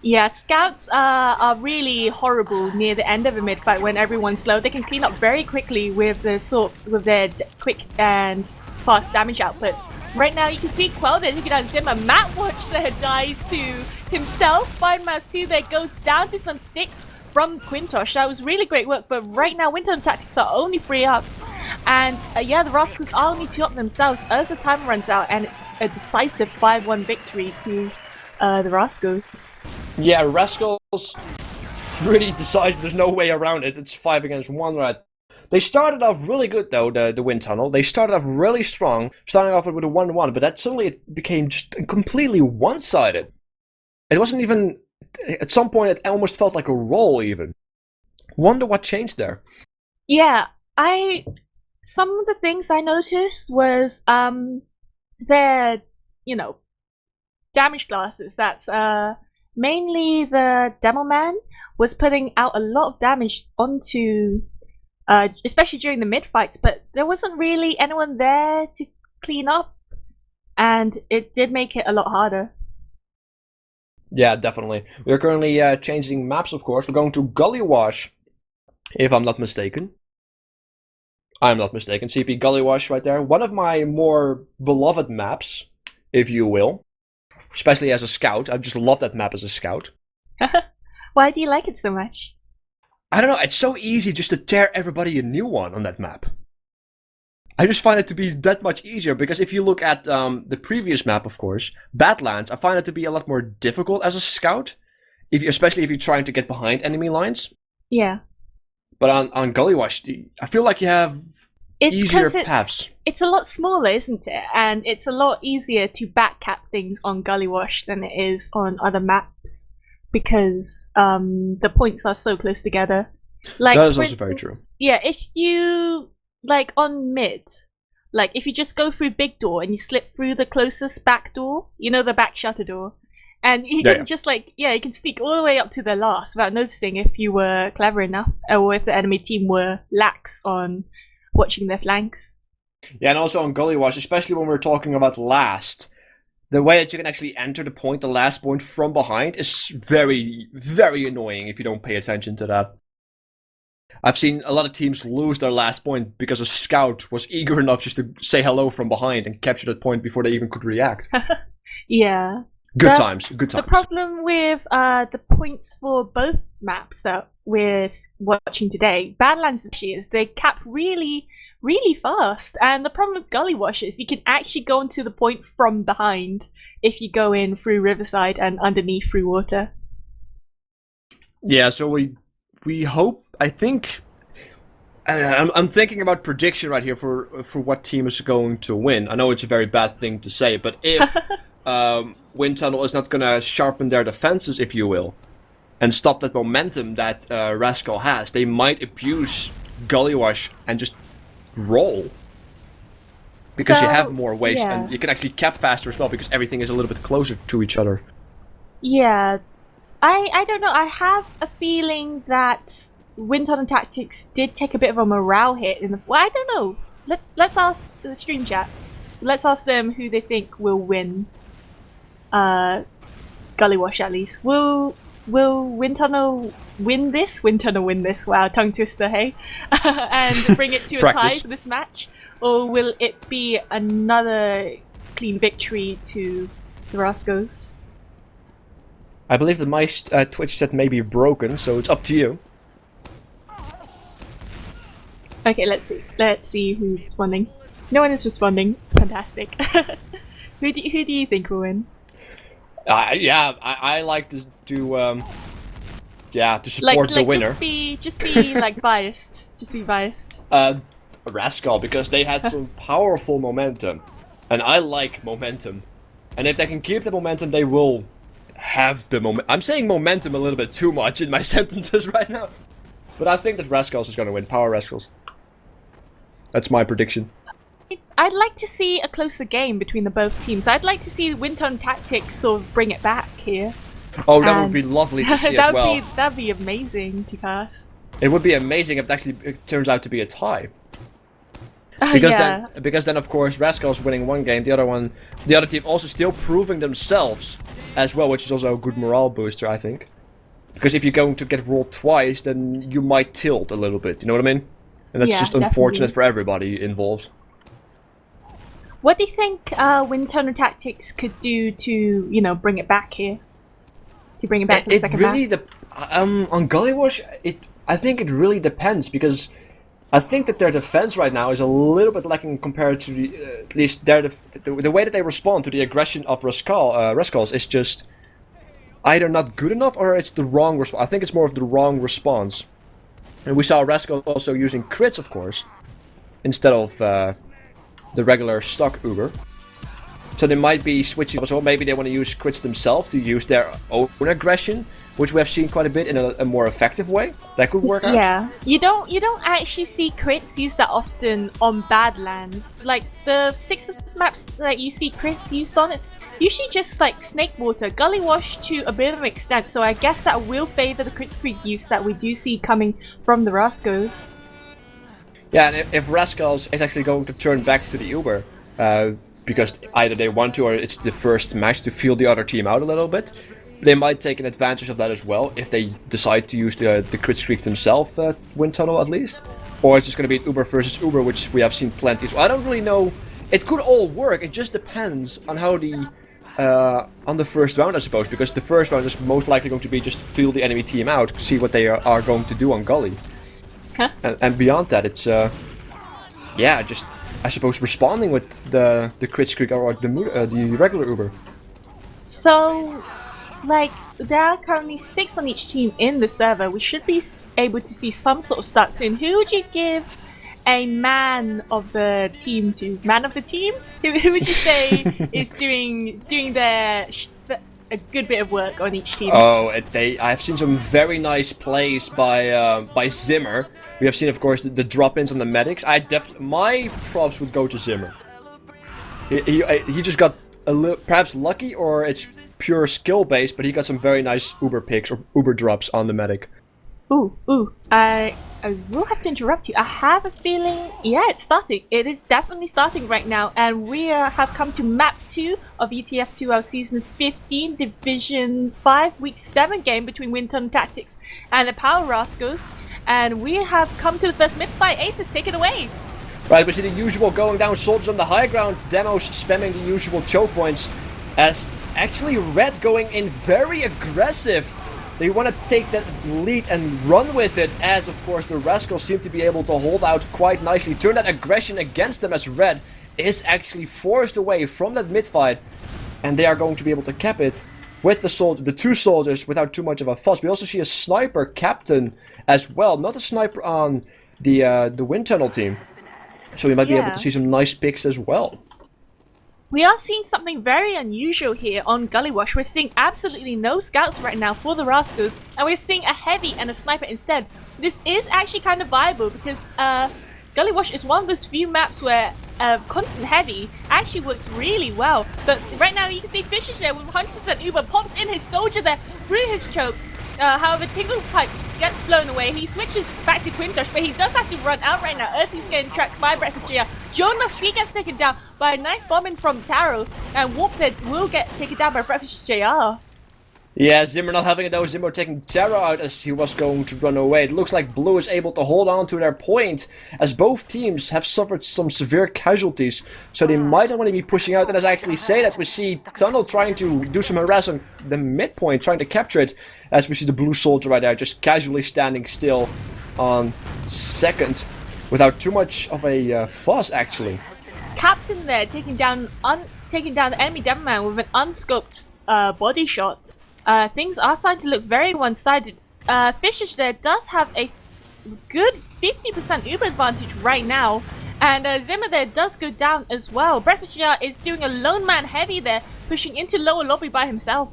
Yeah, scouts are really horrible near the end of a mid-fight when everyone's slow. They can clean up very quickly with their quick and fast damage output. Right now, you can see Quell there taking down Zimmer. Matt Watch there dies to himself. 5 mats 2 there goes down to some sticks from Quintosh. That was really great work, but right now Windtunnel tactics are only 3 up. And yeah, the Rascals are only 2 up themselves as the time runs out, and it's a decisive 5-1 victory to the Rascals. Yeah, Rascals pretty decisive. There's no way around it. It's 5 against 1 right. They started off really good though, the Windtunnel. They started off really strong, starting off with a 1-1, but that suddenly it became just completely one-sided. It wasn't even... At some point, it almost felt like a roll, even. Wonder what changed there. Yeah, some of the things I noticed was their, damage classes. That's mainly the Demo Man was putting out a lot of damage onto, especially during the mid fights, but there wasn't really anyone there to clean up, and it did make it a lot harder. Yeah, definitely. We're currently changing maps, of course. We're going to Gully Wash, if I'm not mistaken. I'm not mistaken. CP Gully Wash right there. One of my more beloved maps, if you will. Especially as a scout. I just love that map as a scout. Why do you like it so much? I don't know. It's so easy just to tear everybody a new one on that map. I just find it to be that much easier, because if you look at the previous map, of course, Badlands, I find it to be a lot more difficult as a scout, especially if you're trying to get behind enemy lines. Yeah. But on Gully Wash, I feel like you have easier paths. It's a lot smaller, isn't it? And it's a lot easier to backcap things on Gully Wash than it is on other maps, because the points are so close together. Like, that is also very true. Yeah, if you... Like on mid, like if you just go through big door and you slip through the closest back door, the back shutter door, and you can just you can sneak all the way up to the last without noticing if you were clever enough, or if the enemy team were lax on watching their flanks. Yeah, and also on Gully Wash, especially when we're talking about last, the way that you can actually enter the last point from behind is very, very annoying if you don't pay attention to that. I've seen a lot of teams lose their last point because a scout was eager enough just to say hello from behind and capture that point before they even could react. Yeah. Good times. The problem with the points for both maps that we're watching today, Badlands especially, is they cap really, really fast. And the problem with Gully Wash is you can actually go into the point from behind if you go in through Riverside and underneath through water. Yeah, so we hope, I think, I'm thinking about prediction right here for what team is going to win. I know it's a very bad thing to say, but if Windtunnel is not going to sharpen their defenses, if you will, and stop that momentum that Rascal has, they might abuse Gully Wash and just roll. Because you have more waste, and you can actually cap faster as well, because everything is a little bit closer to each other. Yeah. I don't know, I have a feeling that Windtunnel Tactics did take a bit of a morale hit in the... Well, I don't know. Let's ask the stream chat. Let's ask them who they think will win Gully Wash, at least. Will will Windtunnel win this? Windtunnel win this? Wow, tongue twister, hey? And bring it to a tie Practice. for this match, or will it be another clean victory to the Rascals? I believe that my Twitch chat may be broken, so it's up to you. Okay, let's see. Let's see who's responding. No one is responding. Fantastic. Who do you think will win? Yeah, I like to do to support the winner. Just be like biased. Just be biased. Rascal, because they had some powerful momentum, and I like momentum. And if they can keep the momentum, they will have the moment. I'm saying momentum a little bit too much in my sentences right now, but I think that Rascals is going to win. Power Rascals. That's my prediction. I'd like to see a closer game between the both teams. I'd like to see Windtunnel Tactics sort of bring it back here. Oh, that would be lovely to see as well. That'd be amazing to cast. It would be amazing if it turns out to be a tie. Because then of course Rascals winning one game, the other team also still proving themselves as well, which is also a good morale booster, I think. Because if you're going to get rolled twice, then you might tilt a little bit. You know what I mean? And that's just unfortunate definitely for everybody involved. What do you think Windtunnel Tactics could do to, bring it back here? To bring it back to the second match? On Gullywash, I think it really depends, because I think that their defense right now is a little bit lacking compared to at least the way that they respond to the aggression of Rascals is just either not good enough or it's the wrong response. I think it's more of the wrong response. And we saw Rascals also using crits, of course, instead of the regular stock Uber. So they might be switching as well. Maybe they want to use crits themselves to use their own aggression, which we have seen quite a bit in a more effective way. That could work out. Yeah, you don't actually see crits used that often on Badlands. Like the 6 maps that you see crits used on, it's usually just like Snake Water, Gullywash to a bit of an extent. So I guess that will favor the crit squeak use that we do see coming from the Rascals. Yeah, and if Rascals is actually going to turn back to the Uber, because either they want to or it's the first match to feel the other team out a little bit, they might take an advantage of that as well if they decide to use the crit streak themselves at Windtunnel at least. Or it's just going to be Uber versus Uber, which we have seen plenty. So I don't really know. It could all work. It just depends on how on the first round, I suppose, because the first round is most likely going to be just feel the enemy team out, see what they are going to do on Gully. Huh? And beyond that, it's just I suppose responding with the crit streak or the regular Uber. So, like, there are currently 6 on each team in the server. We should be able to see some sort of stats soon. Who would you give a man of the team to? Man of the team? Who would you say is doing a good bit of work on each team? Oh, I've seen some very nice plays by Zimmer. We have seen, of course, the drop-ins on the medics. My props would go to Zimmer. He just got a little, perhaps lucky, or it's pure skill based, but he got some very nice Uber picks or Uber drops on the medic. Ooh, I will have to interrupt you. I have a feeling, yeah, it's starting. It is definitely starting right now, and we have come to map 2 of ETF2L season 15, division 5, week 7 game between Windtunnel Tactics and the Power Rascals. And we have come to the first mid fight. Aces, take it away. Right, we see the usual going down soldiers on the high ground. Demos spamming the usual choke points. As actually Red going in very aggressive. They want to take that lead and run with it. As of course the Rascals seem to be able to hold out quite nicely. Turn that aggression against them as Red is actually forced away from that mid fight. And they are going to be able to cap it with the 2 soldiers without too much of a fuss. We also see a sniper captain as well, not a sniper on the Windtunnel team. So we might be able to see some nice picks as well. We are seeing something very unusual here on Gullywash. We're seeing absolutely no scouts right now for the Rascals, and we're seeing a heavy and a sniper instead. This is actually kind of viable because Gullywash is one of those few maps where constant heavy actually works really well. But right now you can see Fisher's there with 100% Uber, pops in his soldier there through his choke. However, Tingle Pipe gets blown away. He switches back to Quintosh, but he does have to run out right now. Ursi's getting tracked by Breakfast Gia. Jonas C gets taken down by a nice bombing from Taro, and Warp will get taken down by Breakfast JR. Yeah, Zimmer not having it though. Zimmer taking Terra out as he was going to run away. It looks like Blue is able to hold on to their point as both teams have suffered some severe casualties. So they might not want to be pushing out. And as I actually say that, we see Tunnel trying to do some harass on the midpoint, trying to capture it. As we see the Blue Soldier right there just casually standing still on second without too much of a fuss actually. Captain there taking down the enemy Demoman with an unscoped body shot. Things are starting to look very one-sided. Fishage there does have a good 50% Uber advantage right now, and Zimmer there does go down as well. Breakfast Jar is doing a lone man heavy there, pushing into lower lobby by himself.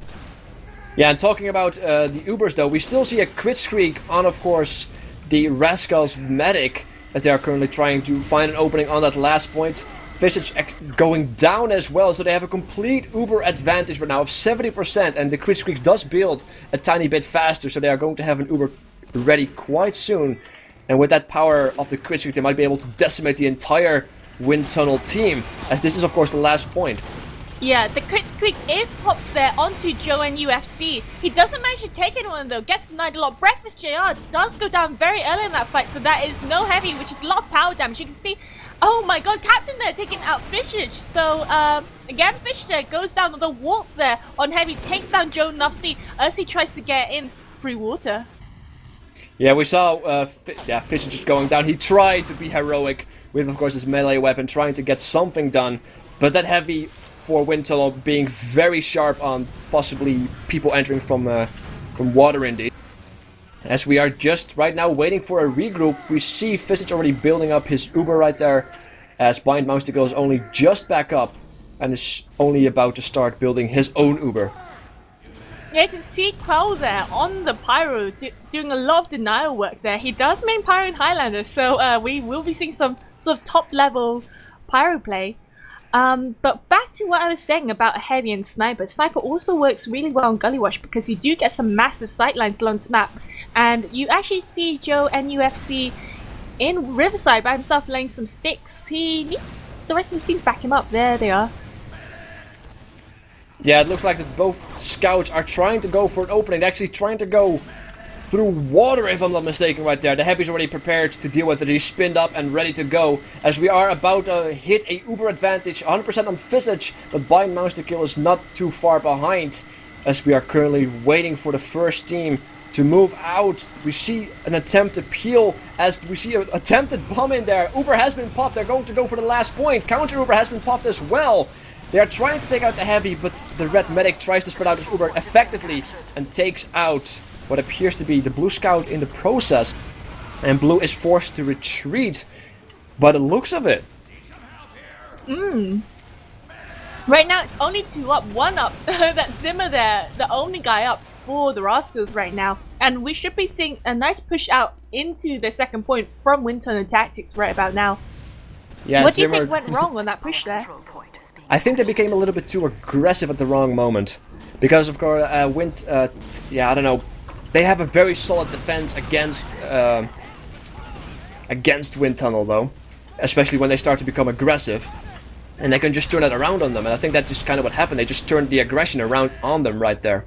Yeah, and talking about the Ubers though, we still see a crit streak on, of course, the Rascals medic, as they are currently trying to find an opening on that last point. Visage going down as well, so they have a complete Uber advantage right now of 70%, and the crit streak does build a tiny bit faster, so they are going to have an Uber ready quite soon. And with that power of the crit streak, they might be able to decimate the entire Windtunnel team, as this is of course the last point. Yeah, the crit streak is popped there onto Joe and UFC. He doesn't manage to take anyone though, gets denied a lot. Breakfast JR does go down very early in that fight, so that is no heavy, which is a lot of power damage. You can see, oh my god, Captain there taking out Fishage. So, again, Fishage there goes down on the warp there on heavy, takes down Joe and UFC as he tries to get in through water. Yeah, we saw Fishage just going down. He tried to be heroic with, of course, his melee weapon, trying to get something done, but that heavy for Windtunnel being very sharp on possibly people entering from water indeed. As we are just right now waiting for a regroup, we see Visage already building up his Uber right there, as Blind Mousticle is only just back up and is only about to start building his own Uber. Yeah, you can see Quell there on the Pyro doing a lot of denial work there. He does main Pyro in Highlander, so we will be seeing some sort of top level Pyro play. But back to what I was saying about Heavy and Sniper. Sniper also works really well on Gully Watch because you do get some massive sightlines along the map. And you actually see Joe and UFC in Riverside by himself laying some sticks. He needs the rest of the team to back him up. There they are. Yeah, it looks like that both scouts are trying to go for an opening. They're actually trying to go through water, if I'm not mistaken, right there. The Heavy's already prepared to deal with it. He's spinned up and ready to go, as we are about to hit a Uber advantage, 100% on Visage, but Blind Mousticle is not too far behind, as we are currently waiting for the first team to move out. We see an attempt to peel, as we see an attempted bomb in there. Uber has been popped. They're going to go for the last point. Counter Uber has been popped as well. They are trying to take out the Heavy, but the red medic tries to spread out his Uber effectively and takes out what appears to be the Blue Scout in the process. And Blue is forced to retreat by the looks of it. Right now it's only 2 up, 1 up. That Zimmer there, the only guy up for the Rascals right now. And we should be seeing a nice push out into the second point from Windtunnel Tactics right about now. Yeah, what do you Zimmer, think went wrong on that push there? I think they became a little bit too aggressive at the wrong moment. Because of course, I don't know. They have a very solid defense against Windtunnel though. Especially when they start to become aggressive. And they can just turn it around on them. And I think that's just kind of what happened. They just turned the aggression around on them right there.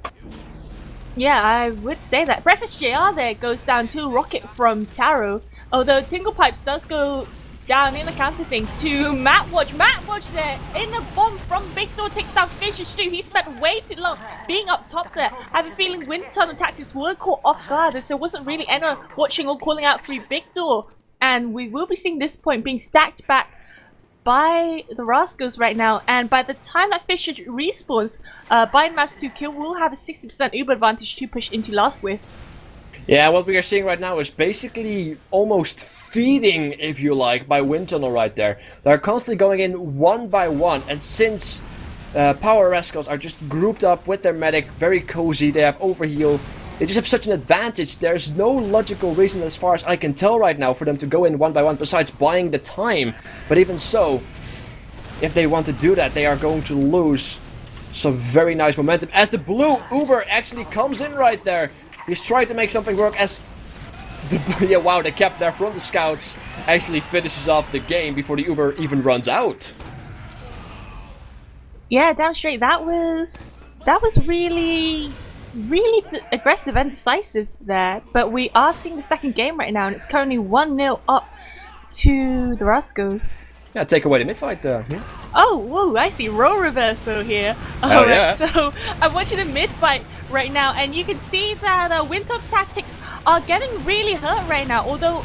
Yeah, I would say that. Breakfast JR there goes down to Rocket from Taro. Although Tingle Pipes does go down in the counter thing to Matt Watch. Matt Watch there in a bomb from Big Door takes down Fishage too. He spent way too long being up top there. I have a feeling Windtunnel Tactics were caught off guard, and so wasn't really anyone watching or calling out for Big Door. And we will be seeing this point being stacked back by the Rascals right now. And by the time that Fishage respawns, Bind Mouse 2 kill will have a 60% Uber advantage to push into last with. Yeah, what we are seeing right now is basically almost feeding, if you like, by Windtunnel right there. They're constantly going in one by one, and since Power Rascals are just grouped up with their medic, very cozy, they have overheal, they just have such an advantage. There's no logical reason, as far as I can tell right now, for them to go in one by one, besides buying the time. But even so, if they want to do that, they are going to lose some very nice momentum, as the blue Uber actually comes in right there. He's trying to make something work as yeah, wow, the cap there from the scouts actually finishes off the game before the Uber even runs out. Yeah, damn straight. That was really really aggressive and decisive there. But we are seeing the second game right now, and it's currently 1-0 up to the Rascals. Yeah, take away the mid-fight there. Oh, whoa, I see role reversal here. Oh, Alright, yeah. so I'm watching the mid-fight right now, and you can see that Windtunnel tactics are getting really hurt right now, although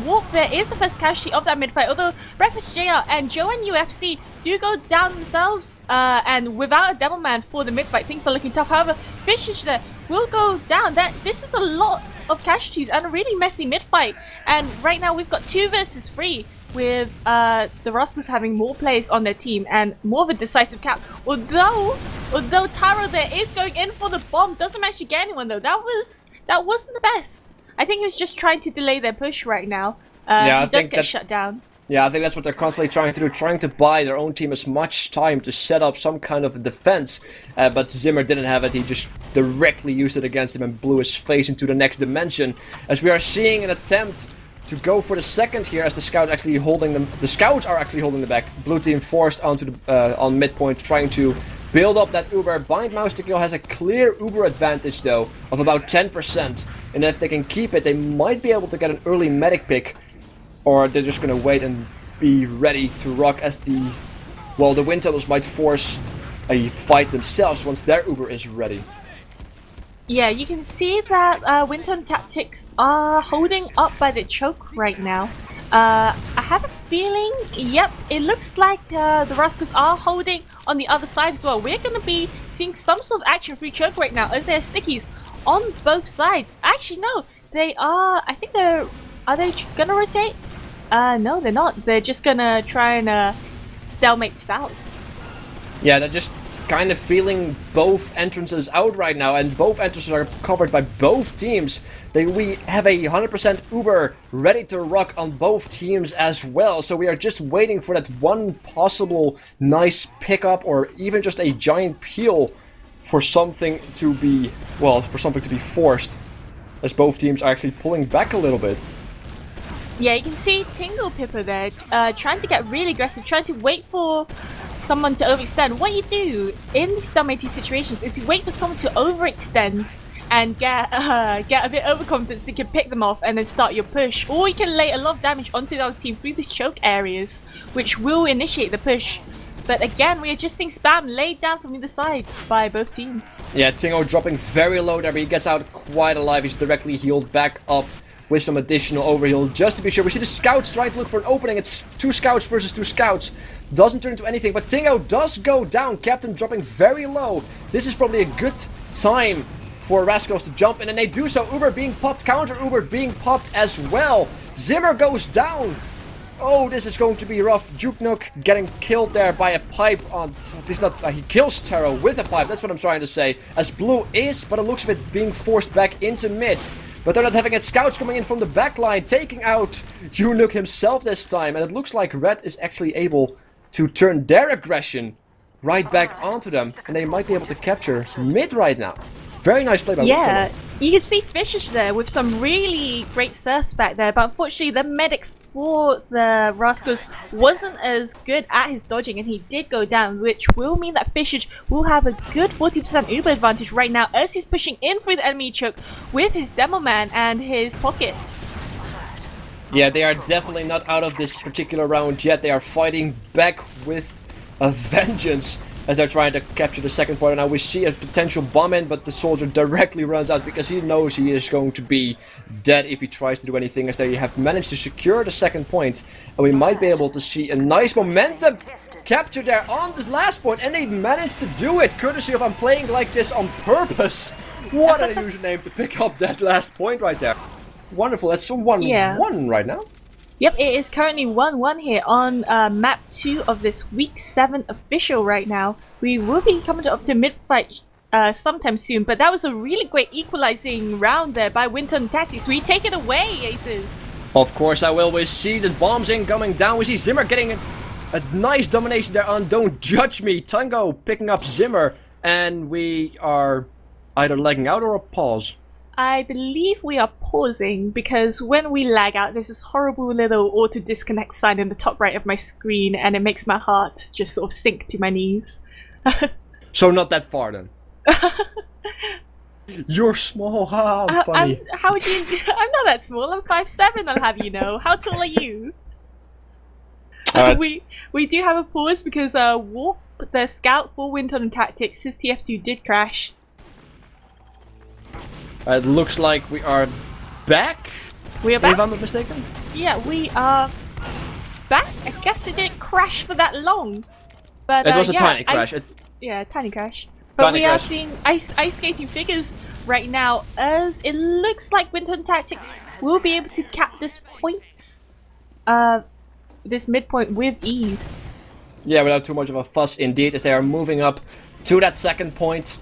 Warp there is the first casualty of that mid-fight, although Breakfast JR and Joe and UFC do go down themselves, and without a Devilman for the mid-fight, things are looking tough. However, Fishish there will go down. This is a lot of casualties and a really messy mid-fight, and right now we've got 2 versus 3, with the Rascals having more players on their team and more of a decisive cap. Although Taro there is going in for the bomb, doesn't actually get anyone though. That wasn't the best. I think he was just trying to delay their push right now. Yeah, he does get shut down. Yeah, I think that's what they're constantly trying to do, trying to buy their own team as much time to set up some kind of a defense. But Zimmer didn't have it, he just directly used it against him and blew his face into the next dimension. As we are seeing an attempt to go for the second here, as the scouts are actually holding them back. Blue team forced onto the on midpoint, trying to build up that Uber. Bind Mouse to Kill has a clear Uber advantage though of about 10%, and if they can keep it, they might be able to get an early medic pick, or they're just gonna wait and be ready to rock as the Windtunnels might force a fight themselves once their Uber is ready. Yeah, you can see that Windtunnel tactics are holding up by the choke right now. I have a feeling, yep, it looks like the Rascals are holding on the other side as well. We're going to be seeing some sort of action through choke right now, as there are stickies on both sides. Actually, no, they are, I think are they going to rotate? No, they're not. They're just going to try and stalemate this out. Yeah, they're just kind of feeling both entrances out right now, and both entrances are covered by both teams. We have a 100% Uber ready to rock on both teams as well, so we are just waiting for that one possible nice pickup, or even just a giant peel for something to be, forced, as both teams are actually pulling back a little bit. Yeah, you can see Tingle Pipper there, trying to get really aggressive, trying to wait for someone to overextend. What you do in these stalemating situations is you wait for someone to overextend and get a bit overconfident so you can pick them off and then start your push. Or you can lay a lot of damage onto the other team through these choke areas, which will initiate the push. But again, we are just seeing spam laid down from either side by both teams. Yeah, Tingo dropping very low there, but he gets out quite alive. He's directly healed back up with some additional overheal, just to be sure. We see the scouts trying to look for an opening. It's 2 scouts versus 2 scouts. Doesn't turn into anything, but Tingo does go down. Captain dropping very low. This is probably a good time for Rascals to jump in, and they do so. Uber being popped, counter Uber being popped as well. Zimmer goes down. Oh, this is going to be rough. Juke Nook getting killed there by a pipe on... he kills Taro with a pipe, that's what I'm trying to say. As Blue is, but it looks of it, being forced back into mid. But they're not having it. Scouts coming in from the backline, taking out Juke himself this time. And it looks like Red is actually able to turn their aggression right back onto them. And they might be able to capture mid right now. Very nice play by Yeah, Windtunnel. you can see Fishish there with some really great surfs back there, but unfortunately the medic for the Rascals wasn't as good at his dodging, and he did go down, which will mean that Fishish will have a good 40% Uber advantage right now as he's pushing in through the enemy choke with his Demo Man and his pocket. Yeah, they are definitely not out of this particular round yet. They are fighting back with a vengeance as they're trying to capture the second point. And now we see a potential bomb in, but the soldier directly runs out because he knows he is going to be dead if he tries to do anything, as they have managed to secure the second point. And we might be able to see a nice momentum capture there on this last point, and they managed to do it, courtesy of I'm playing like this on purpose. What an unusual name to pick up that last point right there. Wonderful, that's 1-1 right now. Yep, it is currently 1-1 here on map 2 of this week 7 official right now. We will be coming up to mid-fight sometime soon, but that was a really great equalizing round there by Windtunnel Tactics. We take it away, Aces! Of course I will. We see the bombs incoming down. We see Zimmer getting a nice domination there on Don't Judge Me. Tango picking up Zimmer, and we are either lagging out or a pause. I believe we are pausing because when we lag out, there's this horrible little auto disconnect sign in the top right of my screen, and it makes my heart just sort of sink to my knees. So not that far then. You're small, ha, I'm funny. How would you? I'm not that small. I'm 5'7". I'll have you know. How tall are you? Alright. We do have a pause because Warp, the scout for Windtunnel Tactics, his TF2 did crash. It looks like we are back. We are back. If I'm not mistaken. Yeah, we are back. I guess it didn't crash for that long, but It was a yeah, tiny crash. Yeah, tiny crash. But Tiny we are crash. seeing ice skating figures right now, as it looks like Windtunnel Tactics will be able to cap this point, this midpoint with ease. Yeah, without too much of a fuss indeed, as they are moving up to that second point.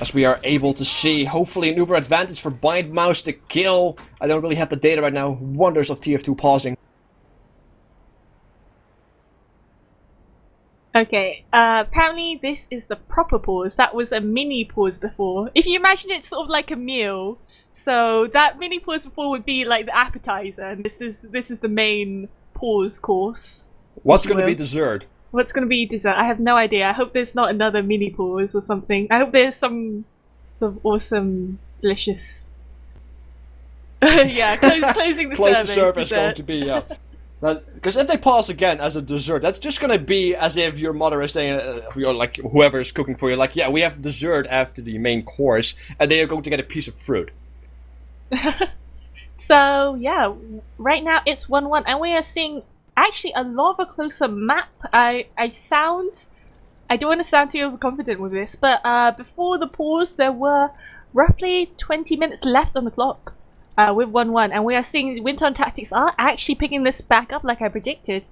As we are able to see, hopefully an uber advantage for Bind Mouse to kill. I don't really have the data right now. Wonders of TF2 pausing. Okay, apparently this is the proper pause. That was a mini pause before. If you imagine it's sort of like a meal, so that mini pause before would be like the appetizer, and this is the main pause course. What's going to be dessert? What's going to be dessert? I have no idea. I hope there's not another mini pause or something. I hope there's some sort of awesome, delicious. Yeah, closing the Close service. the service dessert. going to be, yeah. Because if they pause again as a dessert, that's just going to be as if your mother is saying, or like whoever is cooking for you, like, yeah, we have dessert after the main course, and they are going to get a piece of fruit. So yeah, right now it's 1-1, and we are seeing actually a lot of a closer map. I don't want to sound too overconfident with this, but before the pause there were roughly 20 minutes left on the clock with 1-1, and we are seeing Windtunnel Tactics are actually picking this back up like I predicted.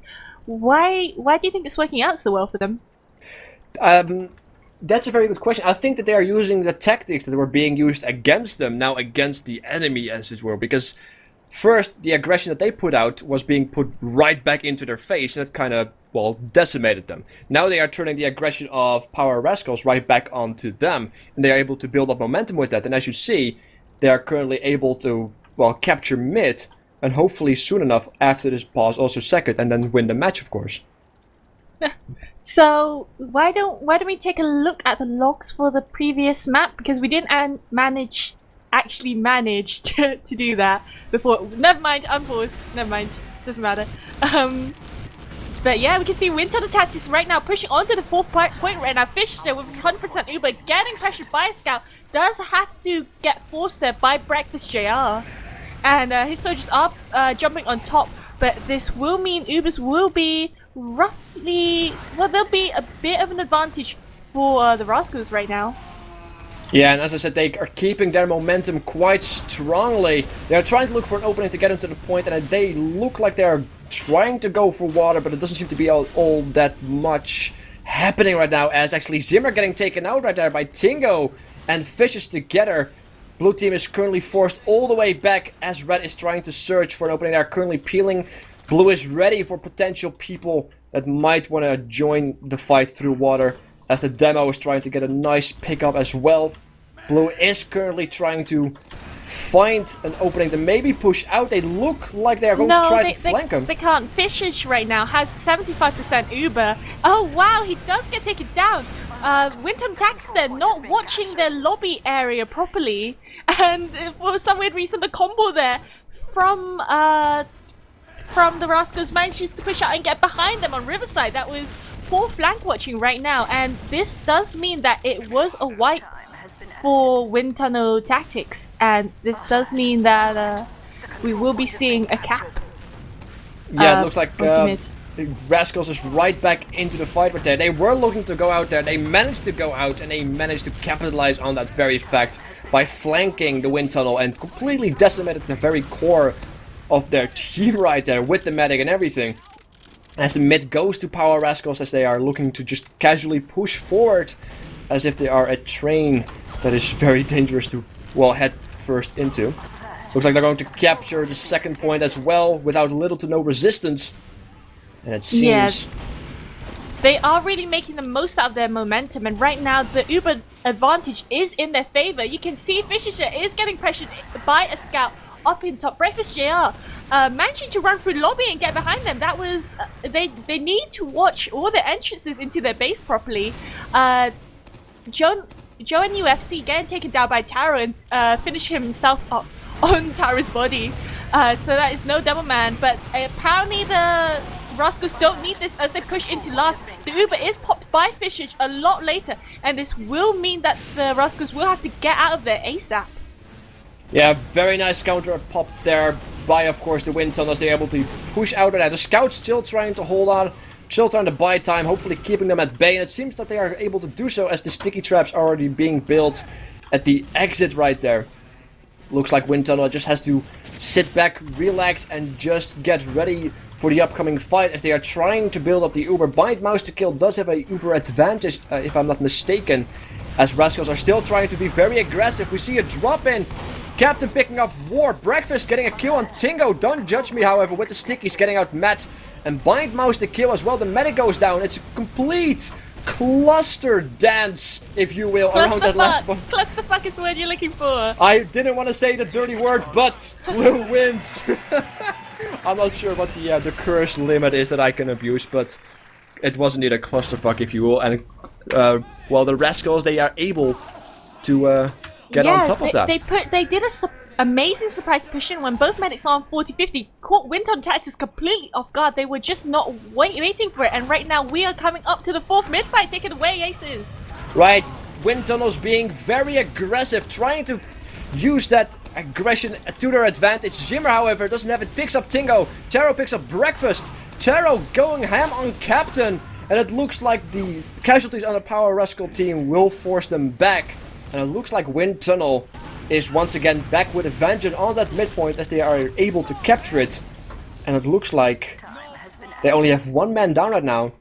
Why do you think it's working out so well for them? That's a very good question. I think that they are using the tactics that were being used against them, now against the enemy, as it were. Because first, the aggression that they put out was being put right back into their face, and it kind of, well, decimated them. Now they are turning the aggression of Power Rascals right back onto them, and they are able to build up momentum with that. And as you see, they are currently able to, well, capture mid, and hopefully soon enough after this pause also second, and then win the match, of course. So why don't we take a look at the logs for the previous map, because we didn't actually manage to do that before. Never mind, unpause. Never mind, doesn't matter. But yeah, we can see Windtunnel Tactics right now pushing onto the fourth point right now. Fisher with 100% Uber getting pressured by a scout, does have to get forced there by Breakfast JR, and his soldiers are jumping on top. But this will mean Ubers will be roughly, well, there'll be a bit of an advantage for the Rascals right now. Yeah, and as I said, they are keeping their momentum quite strongly. They are trying to look for an opening to get into the point, and they look like they are trying to go for water, but it doesn't seem to be all that much happening right now, as actually Zimmer getting taken out right there by Tingo and Fishes together. Blue team is currently forced all the way back as Red is trying to search for an opening. They are currently peeling. Blue is ready for potential people that might want to join the fight through water, as the demo is trying to get a nice pickup as well. Blue is currently trying to find an opening to maybe push out. They look like they are going to try to flank him. They can't. Fishish right now has 75% Uber. Oh wow, he does get taken down. Windtunnel Tactics there not watching their lobby area properly, and for some weird reason the combo there from the Rascals manages to push out and get behind them on Riverside. That was poor flank watching right now, and this does mean that it was a wipe for Windtunnel Tactics, and this does mean that we will be seeing a cap. Yeah, it looks like ultimate. Rascals is right back into the fight right there. They were looking to go out there, they managed to go out, and they managed to capitalize on that very fact by flanking the wind tunnel and completely decimated the very core of their team right there with the medic and everything. As the mid goes to Power Rascals, as they are looking to just casually push forward as if they are a train that is very dangerous to, well, head first into. Looks like they're going to capture the second point as well without little to no resistance. And it seems... Yeah, they are really making the most out of their momentum, and right now the Uber advantage is in their favor. You can see Fisher is getting pressured by a scout up in top. Breakfast JR managing to run through lobby and get behind them. That was... they need to watch all the entrances into their base properly. Joe and UFC getting taken down by Taro and finish himself up on Taro's body. So that is no Devil Man, but apparently the Rascals don't need this as they push into last. The Uber is popped by Fishage a lot later, and this will mean that the Rascals will have to get out of there ASAP. Yeah, very nice counter pop there by, of course, the Windtunnel as they're able to push out of that. The Scout's still trying to hold on, still trying to buy time, hopefully keeping them at bay, and it seems that they are able to do so as the sticky traps are already being built at the exit right there. Looks like Windtunnel just has to sit back, relax, and just get ready for the upcoming fight as they are trying to build up the Uber. Bind Mouse to Kill does have a Uber advantage, if I'm not mistaken, as Rascals are still trying to be very aggressive. We see a drop in. Captain picking up War. Breakfast getting a kill on Tingo. Don't judge me, however, with the stickies getting out Matt. And Bind Mouse to Kill as well. The medic goes down. It's a complete cluster dance, if you will, around that last one. Clusterfuck is the word you're looking for. I didn't want to say the dirty word, but Blue wins. I'm not sure what the curse limit is that I can abuse, but it was indeed a clusterfuck, if you will. And well, the Rascals, they are able to get on top of that. They did a amazing surprise push in when both medics are on 40-50. Caught Windtunnel tactics completely off guard. They were just not waiting for it. And right now we are coming up to the 4th mid fight. Take it away, Aces. Right, Windtunnel's being very aggressive, trying to use that aggression to their advantage. Zimmer, however, doesn't have it. Picks up Tingo. Taro picks up Breakfast. Taro going ham on Captain. And it looks like the casualties on the Power Rascal team will force them back. And it looks like Windtunnel is once again back with a vengeance on that midpoint as they are able to capture it. And it looks like they only have one man down right now.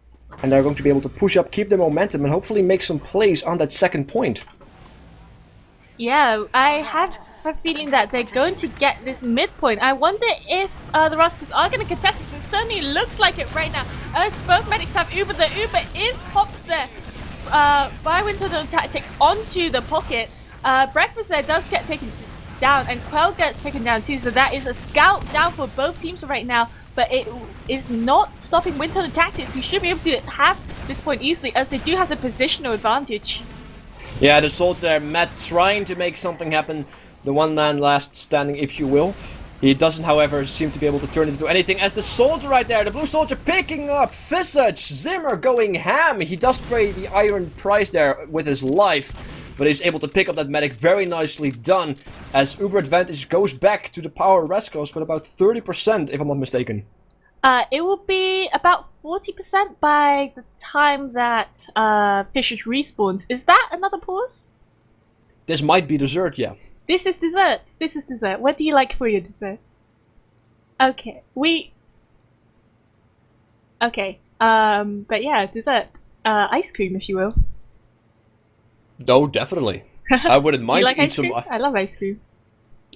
And they're going to be able to push up, keep the momentum, and hopefully make some plays on that second point. Yeah, I have a feeling that they're going to get this midpoint. I wonder if the Rascals are going to contest this. It certainly looks like it right now. As both medics have Uber, the Uber is popped there by Windtunnel tactics onto the pocket. Breakfast there does get taken down, and Quell gets taken down too. So that is a scout down for both teams right now. But it is not stopping Windtunnel tactics. We should be able to have this point easily as they do have the positional advantage. Yeah, the soldier there, Matt, trying to make something happen. The one man last standing, if you will. He doesn't, however, seem to be able to turn it into anything. As the soldier right there, the blue soldier picking up Visage. Zimmer going ham. He does pay the iron price there with his life. But he's able to pick up that medic. Very nicely done. As Uber advantage goes back to the Power Rascals with about 30%, if I'm not mistaken. It will be about 40% by the time that Fishage respawns. Is that another pause? This might be dessert, yeah. This is desserts. This is dessert. What do you like for your desserts? Okay, okay, but yeah, dessert. Ice cream, if you will. No, definitely. I wouldn't mind eating some. I love ice cream.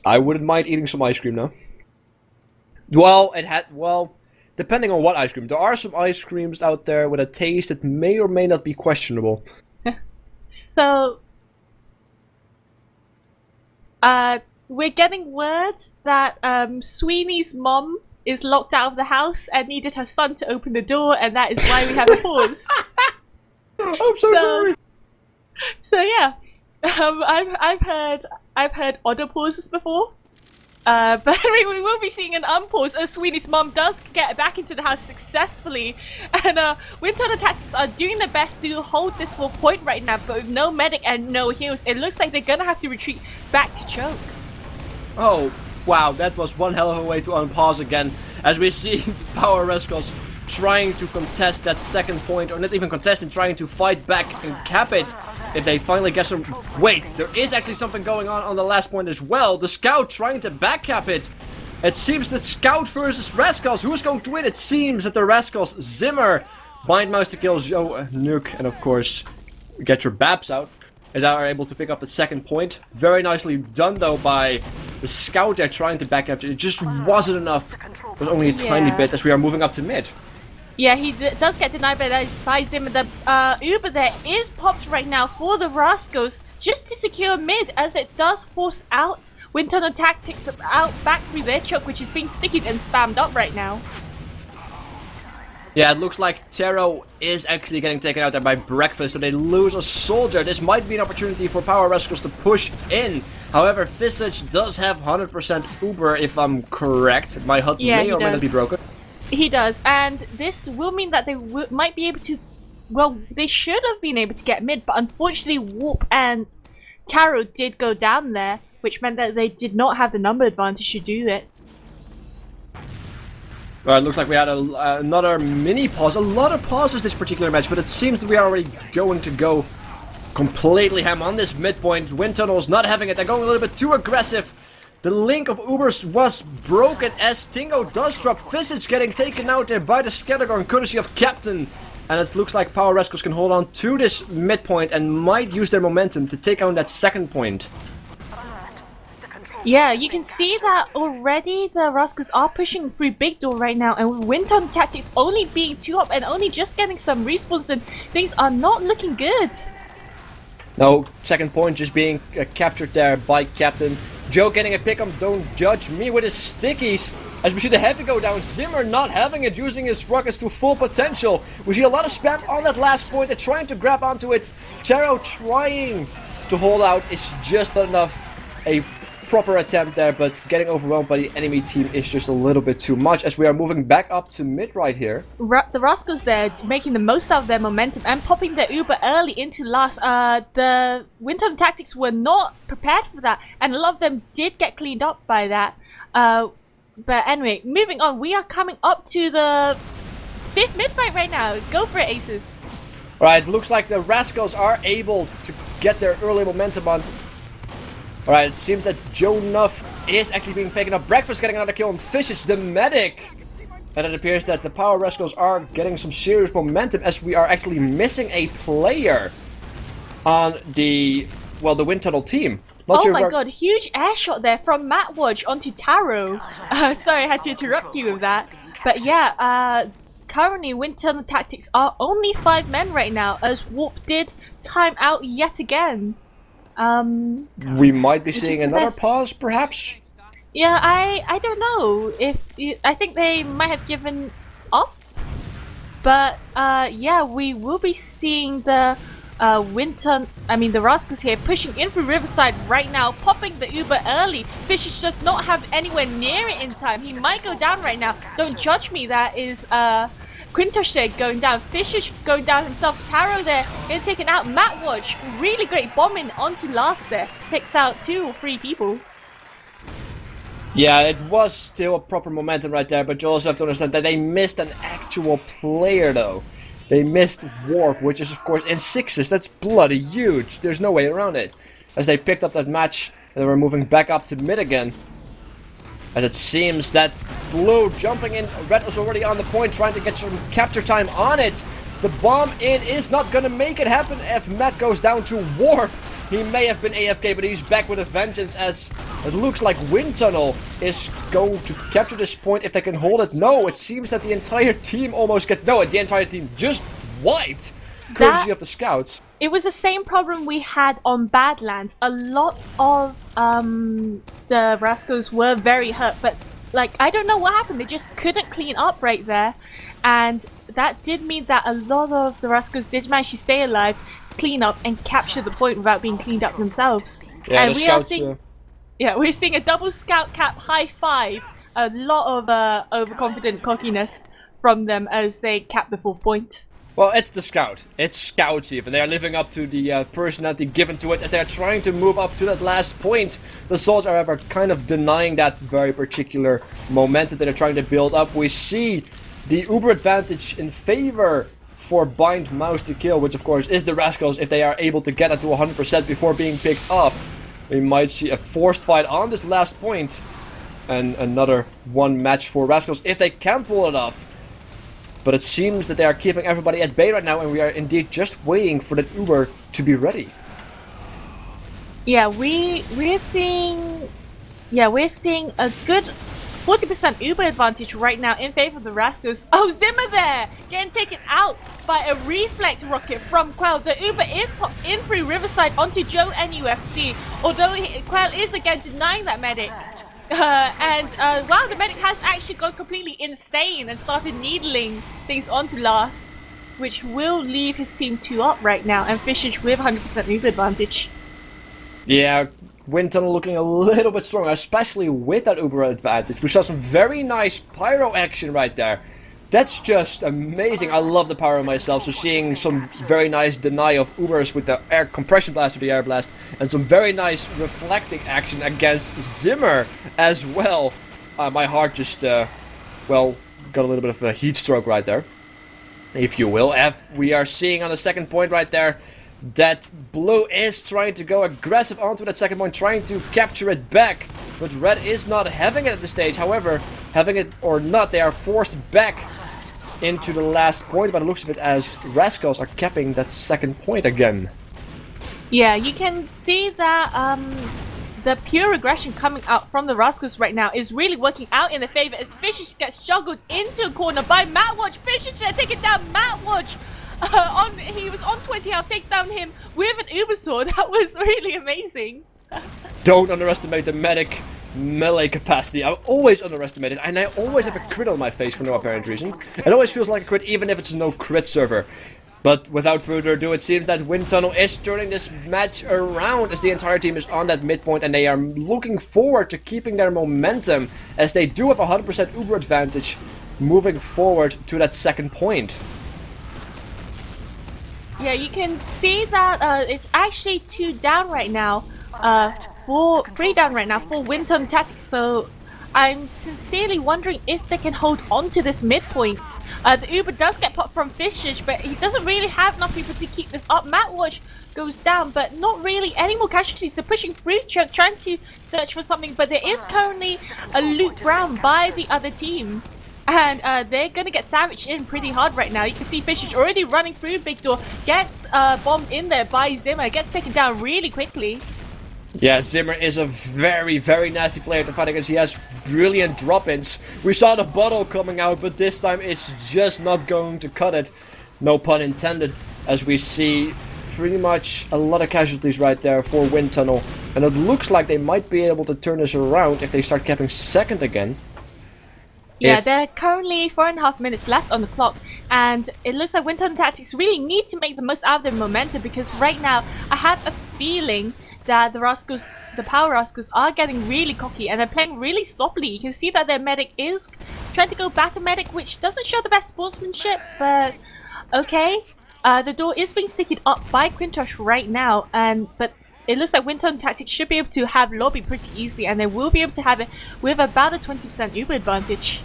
I wouldn't mind eating some ice cream now. Well, depending on what ice cream. There are some ice creams out there with a taste that may or may not be questionable. So, we're getting word that Sweeney's mom is locked out of the house and needed her son to open the door, and that is why we have a pause. I'm so sorry. So yeah, I've heard odder pauses before, but we will be seeing an unpause as Sweeney's mom does get back into the house successfully, and Windtunnel tactics are doing their best to hold this 4th point right now, but with no medic and no heals, it looks like they're gonna have to retreat back to choke. Oh wow, that was one hell of a way to unpause again, as we see Power Rascals trying to contest that second point, or not even contest, and trying to fight back and cap it. If they finally get some... Wait, there is actually something going on the last point as well. The Scout trying to back cap it. It seems that Scout versus Rascals. Who's going to win? It seems that the Rascals, Zimmer, Bind Mouse to Kill, Joe, Nuke, and of course, get your Babs out, as they are able to pick up the second point. Very nicely done though by the Scout there trying to back cap. It just wasn't enough. It was only a tiny bit as we are moving up to mid. Yeah, he does get denied by Zimmer. The Uber there is popped right now for the Rascals just to secure mid, as it does force out Windtunnel tactics out back through their choke, which is being stickied and spammed up right now. Yeah, it looks like Taro is actually getting taken out there by Breakfast, so they lose a soldier. This might be an opportunity for Power Rascals to push in. However, Visage does have 100% Uber, if I'm correct. My HUD may or may not be broken. He does, and this will mean that they might be able to... Well, they should have been able to get mid, but unfortunately Warp and Taro did go down there, which meant that they did not have the number advantage to do it. Well, it looks like we had another mini pause. A lot of pauses this particular match, but it seems that we are already going to go completely ham on this midpoint. Windtunnel's not having it. They're going a little bit too aggressive. The link of Ubers was broken as Tingo does drop. Visage getting taken out there by the Scattergun, courtesy of Captain. And it looks like Power Rascals can hold on to this midpoint and might use their momentum to take on that second point. Yeah, you can see that already the Rascals are pushing through Big Door right now, and Windtunnel Tactics only being 2 up and only just getting some respawns, and things are not looking good. No, second point just being captured there by Captain. Joe getting a pick-up, don't judge me with his stickies. As we see the heavy go down, Zimmer not having it, using his rockets to full potential. We see a lot of spam on that last point, they're trying to grab onto it. Taro trying to hold out is just not enough. A proper attempt there, but getting overwhelmed by the enemy team is just a little bit too much, as we are moving back up to mid right here. The Rascals there making the most out of their momentum and popping their Uber early into last. The Windtunnel Tactics were not prepared for that, and a lot of them did get cleaned up by that. But anyway, moving on, we are coming up to the 5th mid-fight right now. Go for it, Aces. Alright, looks like the Rascals are able to get their early momentum on. Alright, it seems that Joe Nuff is actually being taken up. Breakfast getting another kill on Visage, the medic. And it appears that the Power Rascals are getting some serious momentum, as we are actually missing a player on the, well, the Windtunnel team. Oh my god, huge air shot there from Matt Watch onto Taro. Sorry, I had to interrupt you with that. But yeah, currently Windtunnel Tactics are only 5 men right now, as Warp did time out yet again. We might be seeing another pause, perhaps? Yeah, I don't know. I think they might have given up. But yeah, we will be seeing the the Rascals here pushing in through Riverside right now, popping the Uber early. Visage does not have anywhere near it in time. He might go down right now. Don't judge me. That is Quintosh going down. Visage going down himself. Taro there is taken out. Matt Watch, really great bombing onto last there. Takes out 2 or 3 people. Yeah, it was still a proper momentum right there, but you also have to understand that they missed an actual player though. They missed Warp, which is of course in 6s. That's bloody huge. There's no way around it. As they picked up that match, and they were moving back up to mid again. As it seems that Blue jumping in, Red is already on the point, trying to get some capture time on it. The bomb in is not going to make it happen if Matt goes down to Warp. He may have been AFK, but he's back with a vengeance, as it looks like Windtunnel is going to capture this point if they can hold it. No, it seems that the entire team almost the entire team just wiped, courtesy of the scouts. It was the same problem we had on Badlands. A lot of the Rascals were very hurt, but like, I don't know what happened. They just couldn't clean up right there, and that did mean that a lot of the Rascals did manage to stay alive, clean up, and capture the point without being cleaned up themselves. Yeah, and the scouts, we're seeing a double scout cap high 5. A lot of overconfident cockiness from them as they cap the 4th point. Well, it's the scout. It's scouts even. They are living up to the personality given to it as they are trying to move up to that last point. The Souls, however, kind of denying that very particular momentum that they're trying to build up. We see the Uber advantage in favor for Bind Mouse to kill, which of course is the Rascals. If they are able to get it to 100% before being picked off, we might see a forced fight on this last point. And another 1 match for Rascals if they can pull it off. But it seems that they are keeping everybody at bay right now, and we are indeed just waiting for that Uber to be ready. Yeah, we're seeing a good 40% Uber advantage right now in favor of the Rascals. Oh, Zimmer there! Getting taken out by a reflect rocket from Quell. The Uber is popped in through Riverside onto Joe and UFC, although Quell is again denying that medic. Wow, the medic has actually gone completely insane and started needling things onto last, which will leave his team 2 up right now, and Fishage with 100% move advantage. Yeah, Windtunnel looking a little bit stronger, especially with that Uber advantage. We saw some very nice pyro action right there. That's just amazing. I love the pyro myself, so seeing some very nice deny of Ubers with the air compression blast or the air blast, and some very nice reflecting action against Zimmer as well. My heart just, well, got a little bit of a heat stroke right there, if you will. We are seeing on the second point right there that Blue is trying to go aggressive onto that second point, trying to capture it back, but Red is not having it at this stage. However, having it or not, they are forced back into the last point by the looks of it, as Rascals are capping that second point again. Yeah, you can see that the pure aggression coming out from the Rascals right now is really working out in their favor, as Fishage gets juggled into a corner by Matwatch. Fishage there taking down Matwatch. He was on 20 health, takes down him with an Uber sword. That was really amazing. Don't underestimate the medic melee capacity. I always underestimate it, and I always have a crit on my face for no apparent reason. It always feels like a crit, even if it's a no crit server. But without further ado, it seems that Windtunnel is turning this match around, as the entire team is on that midpoint, and they are looking forward to keeping their momentum, as they do have a 100% Uber advantage moving forward to that second point. Yeah, you can see that it's actually 2 down right now. 3 down right now for Windtunnel Tactics, so I'm sincerely wondering if they can hold on to this midpoint. The Uber does get popped from Fishage, but he doesn't really have enough people to keep this up. Matwatch goes down, but not really any more casualties. They're pushing through, trying to search for something, but there is currently a loot round by the other team. And they're going to get savaged in pretty hard right now. You can see Fishage already running through Big Door, gets bombed in there by Zimmer, gets taken down really quickly. Yeah, Zimmer is a very, very nasty player to fight against. He has brilliant drop-ins. We saw the bottle coming out, but this time it's just not going to cut it. No pun intended, as we see pretty much a lot of casualties right there for Windtunnel. And it looks like they might be able to turn this around if they start capping second again. Yeah, there are currently 4.5 minutes left on the clock, and it looks like Windtunnel Tactics really need to make the most out of their momentum, because right now I have a feeling that the Rascals, the Power Rascals, are getting really cocky and they're playing really sloppily. You can see that their medic is trying to go battle medic, which doesn't show the best sportsmanship, but okay. The door is being sticked up by Quintosh right now, but it looks like Windtunnel Tactics should be able to have lobby pretty easily, and they will be able to have it with about a 20% Uber advantage.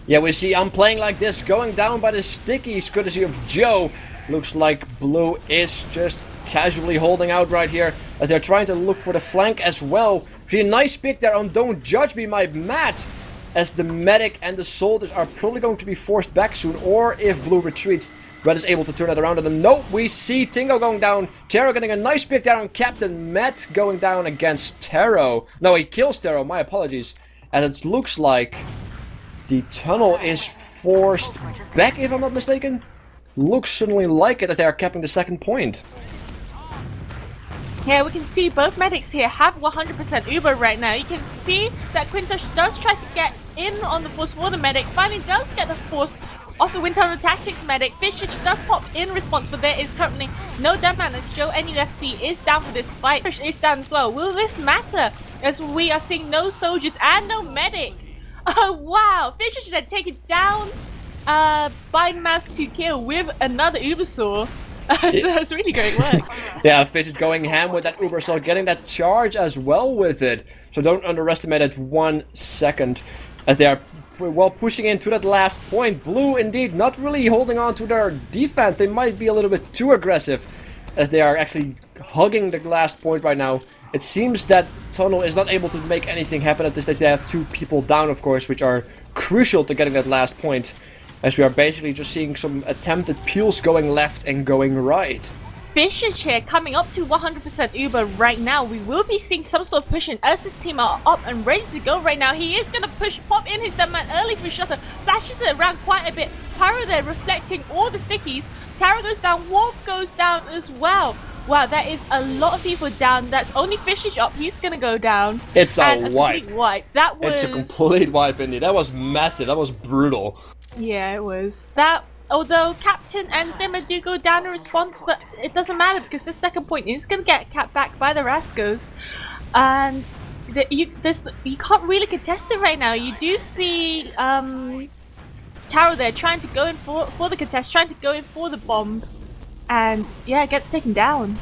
Yeah, we see I'm playing like this, going down by the stickies, courtesy of Joe. Looks like Blue is just casually holding out right here, as they're trying to look for the flank as well. See a nice pick there on Don't Judge Me, my Matt, as the medic and the soldiers are probably going to be forced back soon, or if Blue retreats, Red is able to turn that around. And then nope, we see Tingo going down, Taro getting a nice pick down on Captain, Matt going down against Taro. No, he kills Taro, my apologies. And it looks like the tunnel is forced back, if I'm not mistaken. Looks certainly like it, as they are capping the second point. Yeah, we can see both medics here have 100% Uber right now. You can see that Quintosh does try to get in on the force for the medic. Finally does get the force off the Windtunnel Tactics medic. Fishage does pop in response, but there is currently no deathman, as Joe NUFC is down for this fight. Fish is down as well. Will this matter, as we are seeing no soldiers and no medic? Oh wow, Fishage then taken down by Mouse to kill with another Uber Saw. So that's really great work. Yeah, Fish is going ham with that Uber Saw, getting that charge as well with it. So don't underestimate it 1 second, as they are well pushing into that last point. Blue indeed not really holding on to their defense. They might be a little bit too aggressive, as they are actually hugging the last point right now. It seems that Tunnel is not able to make anything happen at this stage. They have 2 people down, of course, which are crucial to getting that last point, as we are basically just seeing some attempted peels going left and going right. Fishage here coming up to 100% Uber right now. We will be seeing some sort of pushing as his team are up and ready to go right now. He is going to pop in his deadman early for Shutter, flashes it around quite a bit. Pyro there reflecting all the stickies. Tara goes down, Wolf goes down as well. Wow, that is a lot of people down. That's only Fishage up. He's gonna go down. It's a and wipe. Complete wipe. That was. It's a complete wipe indeed. That was massive. That was brutal. Yeah, it was. That. Although Captain and Zimmer do go down in response, but it doesn't matter because this second point is gonna get capped back by the Rascals, and you can't really contest it right now. You do see Taro there trying to go in for the contest, trying to go in for the bomb, and yeah, it gets taken down.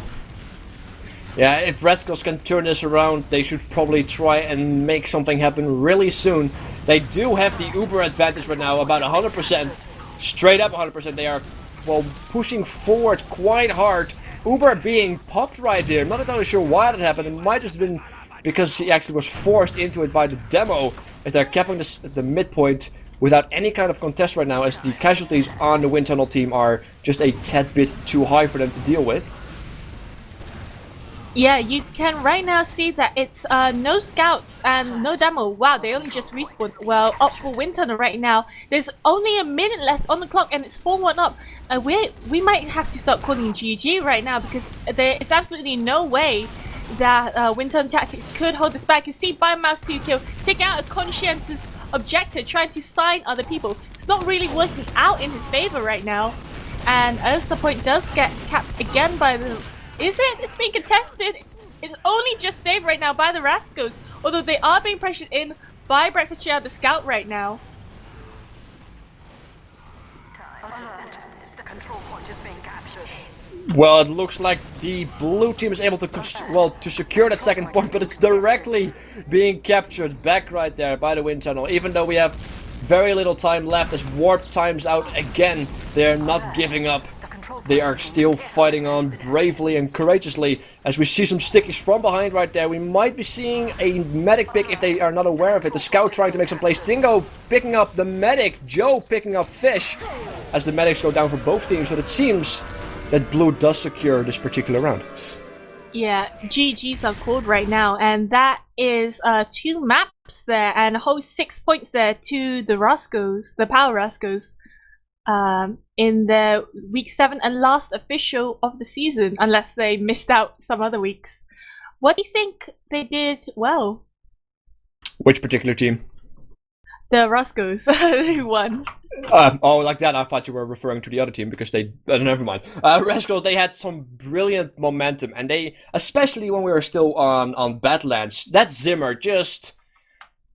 Yeah, if Rascals can turn this around, they should probably try and make something happen really soon. They do have the Uber advantage right now, about 100%. Straight up 100%. They are, well, pushing forward quite hard. Uber being popped right there. Not entirely sure why that happened. It might just have been because he actually was forced into it by the demo, as they're capping this at the midpoint without any kind of contest right now, as the casualties on the Windtunnel team are just a tad bit too high for them to deal with. Yeah, you can right now see that it's no scouts and no demo. Wow, they only just respawned. Well, up for Windtunnel right now. There's only a minute left on the clock and it's 4-1 up. We might have to start calling GG right now because there is absolutely no way that Windtunnel Tactics could hold this back. You see by Mouse 2 kill, take out a conscientious objector trying to sign other people. It's not really working out in his favor right now. And as the point does get capped again by the... Is it? It's being contested. It's only just saved right now by the Rascals. Although they are being pressured in by Breakfast Chair, the scout right now. The control point is being captured. Well, it looks like the blue team is able to secure that second point, but it's directly being captured back right there by the Windtunnel. Even though we have very little time left, as warp time's out again, they're not giving up. They are still fighting on bravely and courageously, as we see some stickies from behind right there. We might be seeing a medic pick if they are not aware of it. The scout trying to make some plays. Stingo picking up the medic. Joe picking up Fish, as the medics go down for both teams. So it seems that blue does secure this particular round. Yeah, GG's are called right now, and that is 2 maps there and a whole 6 points there to the Rascals, the Power Rascals. In their week 7 and last official of the season, unless they missed out some other weeks. What do you think they did well? Which particular team? The Rascals, who won. Oh, like that. I thought you were referring to the other team because they... never mind. Rascals, they had some brilliant momentum, and they, especially when we were still on Badlands, that Zimmer just...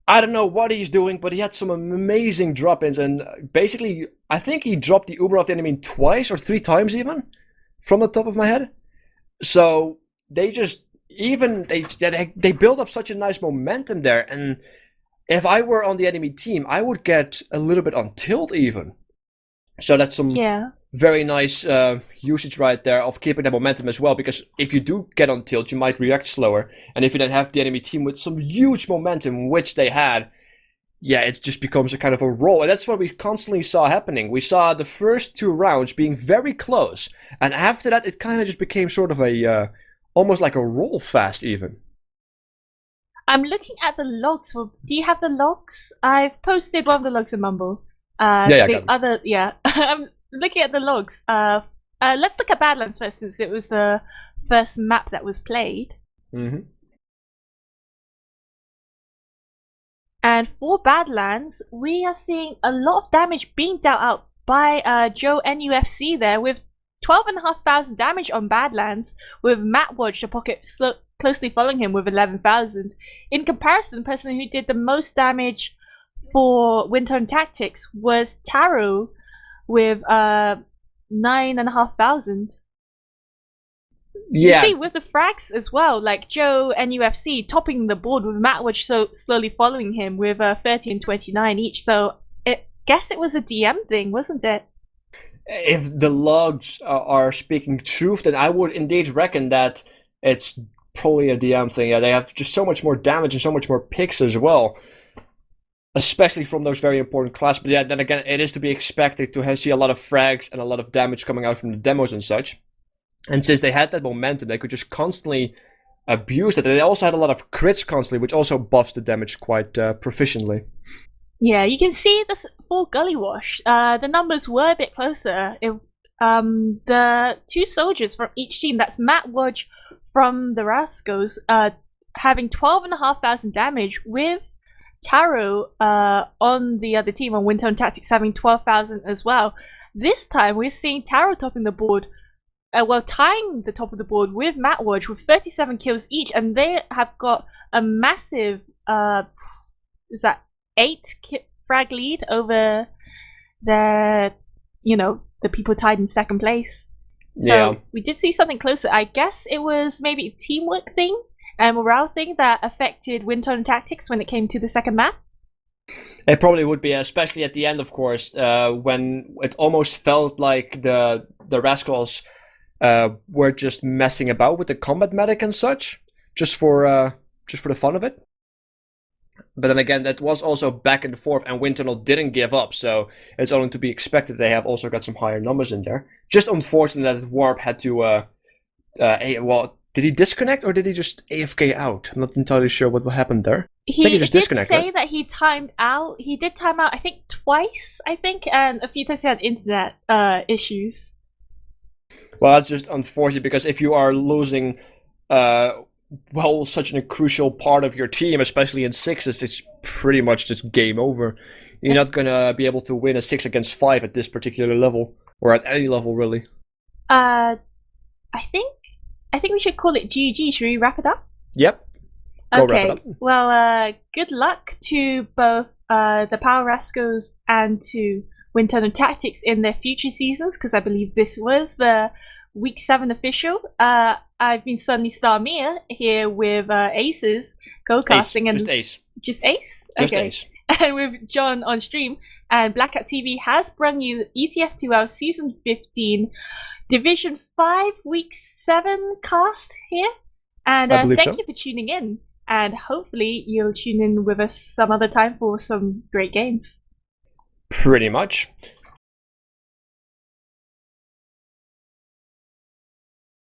I don't know what he's doing, but he had some amazing drop-ins, and basically, I think he dropped the Uber off the enemy twice or 3 times even, from the top of my head. So they just they built up such a nice momentum there, and if I were on the enemy team, I would get a little bit on tilt even. So that's some very nice usage right there of keeping that momentum as well, because if you do get on tilt, you might react slower, and if you then have the enemy team with some huge momentum, which they had, yeah, it just becomes a kind of a roll, and that's what we constantly saw happening. We saw the first 2 rounds being very close, and after that it kind of just became sort of a almost like a roll fast even. I'm looking at the logs. Do you have the logs? I've posted one of the logs in Mumble. I'm looking at the logs. Let's look at Badlands first, since it was the first map that was played. Mm-hmm. And for Badlands, we are seeing a lot of damage being dealt out by Joe NUFC there, with 12,500 damage on Badlands, with Matt Watch, the pocket closely following him with 11,000. In comparison, the person who did the most damage for Windtunnel Tactics was Taro, with 9,500. Yeah. You see, with the frags as well, like Joe and UFC topping the board, with Matt Watch so slowly following him with 30 and 29 each. So I guess it was a DM thing, wasn't it? If the logs are speaking truth, then I would indeed reckon that it's probably a DM thing. Yeah, they have just so much more damage and so much more picks as well, especially from those very important classes. But yeah, then again, it is to be expected to see a lot of frags and a lot of damage coming out from the demos and such. And since they had that momentum, they could just constantly abuse it. And they also had a lot of crits constantly, which also buffs the damage quite proficiently. Yeah, you can see this full gully wash. The numbers were a bit closer. the two soldiers from each team, that's Matt Wodge from the Rascals, having 12,500 damage, with Taro on the other team, on Windtunnel Tactics, having 12,000 as well. This time we're seeing Taro topping the board, tying the top of the board with Matt Wodge with 37 kills each, and they have got a massive, is that 8 frag lead over their, the people tied in second place. So we did see something closer. I guess it was maybe a teamwork thing and morale thing that affected Windtunnel Tactics when it came to the second map. It probably would be, especially at the end, of course, when it almost felt like the Rascals were just messing about with the combat medic and such, just for the fun of it. But then again, that was also back and forth, and Windtunnel didn't give up, so it's only to be expected they have also got some higher numbers in there. Just unfortunate that Warp had to, did he disconnect or did he just AFK out? I'm not entirely sure what happened there. I think he just did disconnected. say that he timed out. He did time out, I think, twice, and a few times he had internet issues. Well, that's just unfortunate, because if you are losing, such a crucial part of your team, especially in sixes, it's pretty much just game over. You're not gonna be able to win a 6 against 5 at this particular level, or at any level, really. I think we should call it GG. Should we wrap it up? Yep. Go wrap it up. Well, good luck to both the Power Rascals and to Windtunnel Tactics in their future seasons, because I believe this was the Week 7 official. I've been Sunny Star Mia here with Aces co-casting. Just Ace. Just Ace? Just Okay. Ace. And with John on stream. And Black Cat TV has brought you ETF2L Season 15 Division 5 Week 7 cast here. And thank you for tuning in. And hopefully you'll tune in with us some other time for some great games. Pretty much.